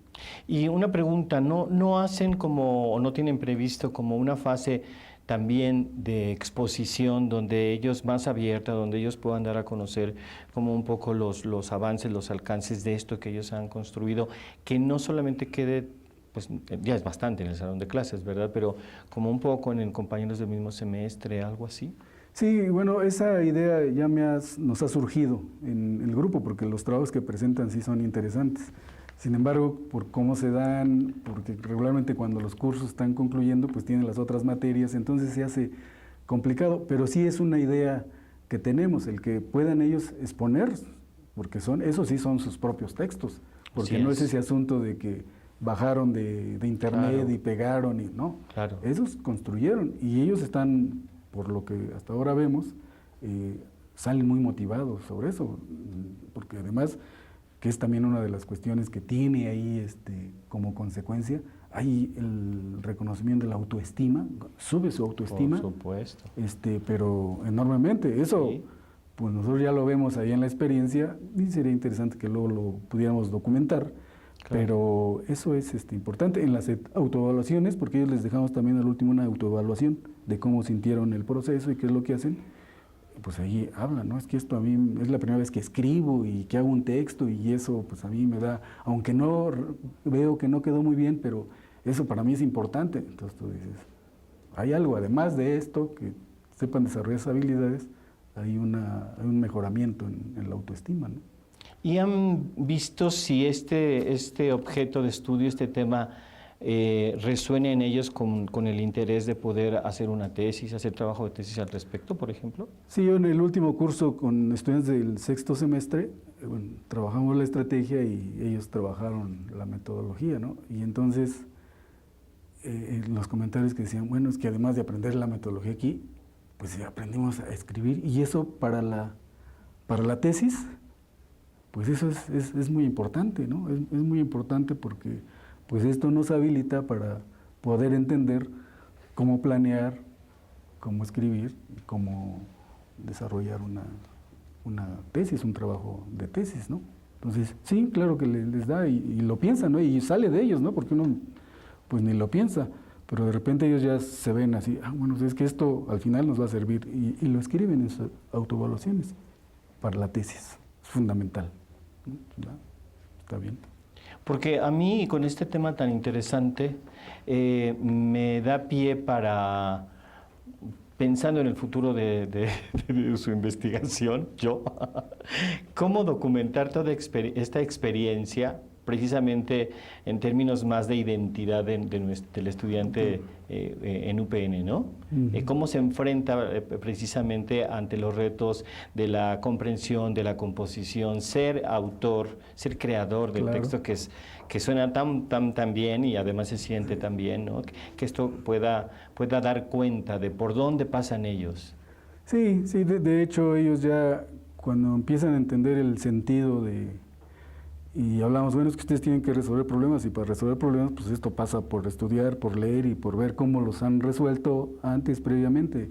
Y una pregunta, ¿no hacen como, o no tienen previsto como una fase también de exposición donde ellos más abierta, donde ellos puedan dar a conocer como un poco los avances, los alcances de esto que ellos han construido, que no solamente quede, pues ya es bastante en el salón de clases, ¿verdad? Pero como un poco en compañeros del mismo semestre, algo así? Sí, bueno, esa idea ya nos ha surgido en el grupo, porque los trabajos que presentan sí son interesantes. Sin embargo, por cómo se dan, porque regularmente cuando los cursos están concluyendo, pues tienen las otras materias, entonces se hace complicado, pero sí es una idea que tenemos, el que puedan ellos exponer, porque esos sí son sus propios textos, porque no es ese asunto de que bajaron de internet Claro. y pegaron, y no, Claro. esos construyeron, y ellos están, por lo que hasta ahora vemos, salen muy motivados sobre eso, porque además que es también una de las cuestiones que tiene ahí como consecuencia, hay el reconocimiento de la autoestima, sube su autoestima, Por supuesto. pero enormemente. Eso, Sí. pues nosotros ya lo vemos ahí en la experiencia, y sería interesante que luego lo pudiéramos documentar, pero eso es importante en las autoevaluaciones, porque ellos les dejamos también al último una autoevaluación de cómo sintieron el proceso y qué es lo que hacen. Pues ahí hablan, ¿no? Es que esto a mí es la primera vez que escribo y que hago un texto, y eso pues a mí me da, aunque no veo que no quedó muy bien, pero eso para mí es importante. Entonces tú dices, hay algo, además de esto, que sepan desarrollar esas habilidades, hay un mejoramiento en la autoestima, ¿no? ¿Y han visto si este objeto de estudio, este tema, resuene en ellos con el interés de poder hacer una tesis, hacer trabajo de tesis al respecto, por ejemplo? Sí, yo en el último curso con estudiantes del sexto semestre, bueno, trabajamos la estrategia y ellos trabajaron la metodología, ¿no? Y entonces, los comentarios que decían, bueno, es que además de aprender la metodología aquí, pues aprendimos a escribir, y eso para la tesis, pues eso es muy importante, ¿no? Es muy importante porque pues esto nos habilita para poder entender cómo planear, cómo escribir, y cómo desarrollar una tesis, un trabajo de tesis, ¿no? Entonces, sí, claro que les da y lo piensan, ¿no? Y sale de ellos, ¿no? Porque uno pues ni lo piensa, pero de repente ellos ya se ven así, bueno, es que esto al final nos va a servir, y lo escriben en sus autoevaluaciones para la tesis, es fundamental, ¿no? Está bien. Porque a mí, con este tema tan interesante, me da pie para, pensando en el futuro de su investigación, cómo documentar toda esta experiencia, precisamente en términos más de identidad del estudiante en UPN, ¿no? Cómo se enfrenta precisamente ante los retos de la comprensión, de la composición, ser autor, ser creador del texto que suena tan bien y además se siente tan bien, ¿no? Que esto pueda dar cuenta de por dónde pasan ellos. Sí, de hecho ellos ya cuando empiezan a entender el sentido y hablamos, bueno, es que ustedes tienen que resolver problemas, y para resolver problemas, pues esto pasa por estudiar, por leer y por ver cómo los han resuelto antes, previamente.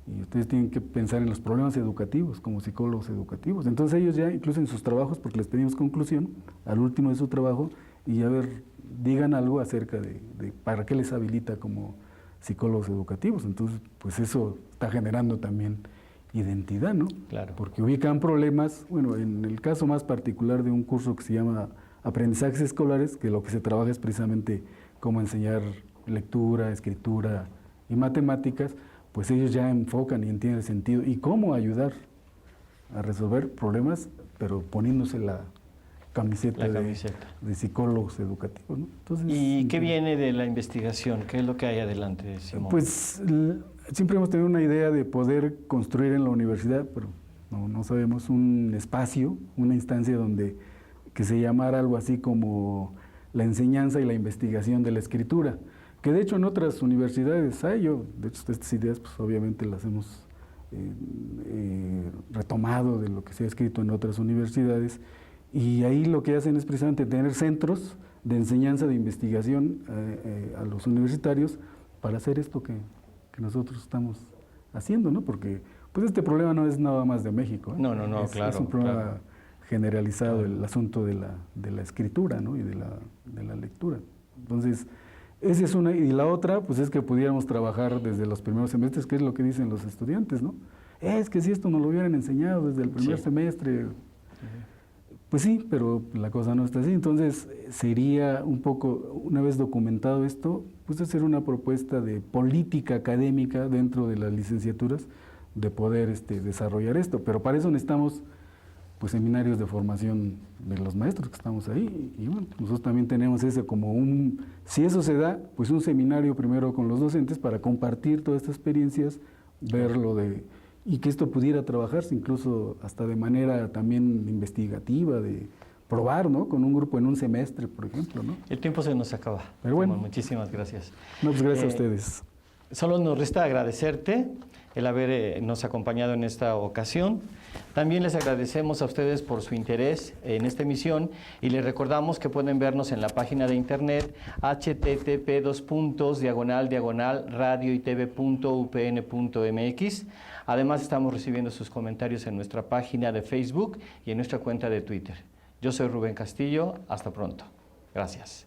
Y ustedes tienen que pensar en los problemas educativos, como psicólogos educativos. Entonces ellos ya, incluso en sus trabajos, porque les pedimos conclusión, al último de su trabajo, y a ver, digan algo acerca de para qué les habilita como psicólogos educativos. Entonces, pues eso está generando también identidad, ¿no? Claro. Porque ubican problemas, bueno, en el caso más particular de un curso que se llama Aprendizajes Escolares, que lo que se trabaja es precisamente cómo enseñar lectura, escritura y matemáticas, pues ellos ya enfocan y entienden el sentido y cómo ayudar a resolver problemas, pero poniéndose la camiseta. De psicólogos educativos, ¿no? Entonces, ¿y qué viene de la investigación? ¿Qué es lo que hay adelante, Simón? Pues siempre hemos tenido una idea de poder construir en la universidad, pero no sabemos, un espacio, una instancia que se llamara algo así como la enseñanza y la investigación de la escritura, que de hecho en otras universidades hay, de hecho estas ideas pues obviamente las hemos retomado de lo que se ha escrito en otras universidades, y ahí lo que hacen es precisamente tener centros de enseñanza, de investigación a los universitarios para hacer esto que nosotros estamos haciendo, ¿no? Porque pues este problema no es nada más de México, ¿eh? No, claro. Es un problema generalizado, el asunto de la escritura, ¿no? Y de la lectura. Entonces, esa es una, y la otra, pues es que pudiéramos trabajar desde los primeros semestres, que es lo que dicen los estudiantes, ¿no? Es que si esto nos lo hubieran enseñado desde el primer semestre, pues sí, pero la cosa no está así. Entonces, sería un poco, una vez documentado esto, pues hacer una propuesta de política académica dentro de las licenciaturas, de poder desarrollar esto. Pero para eso necesitamos pues seminarios de formación de los maestros que estamos ahí, y bueno, nosotros también tenemos ese como si eso se da, pues un seminario primero con los docentes para compartir todas estas experiencias, verlo y que esto pudiera trabajarse incluso hasta de manera también investigativa, de probar, ¿no? Con un grupo en un semestre, por ejemplo, ¿no? El tiempo se nos acaba. Pero bueno. Muchísimas gracias. No, pues gracias a ustedes. Solo nos resta agradecerte el habernos acompañado en esta ocasión. También les agradecemos a ustedes por su interés en esta emisión y les recordamos que pueden vernos en la página de internet http://radioytv.upn.mx. Además, estamos recibiendo sus comentarios en nuestra página de Facebook y en nuestra cuenta de Twitter. Yo soy Rubén Castillo. Hasta pronto. Gracias.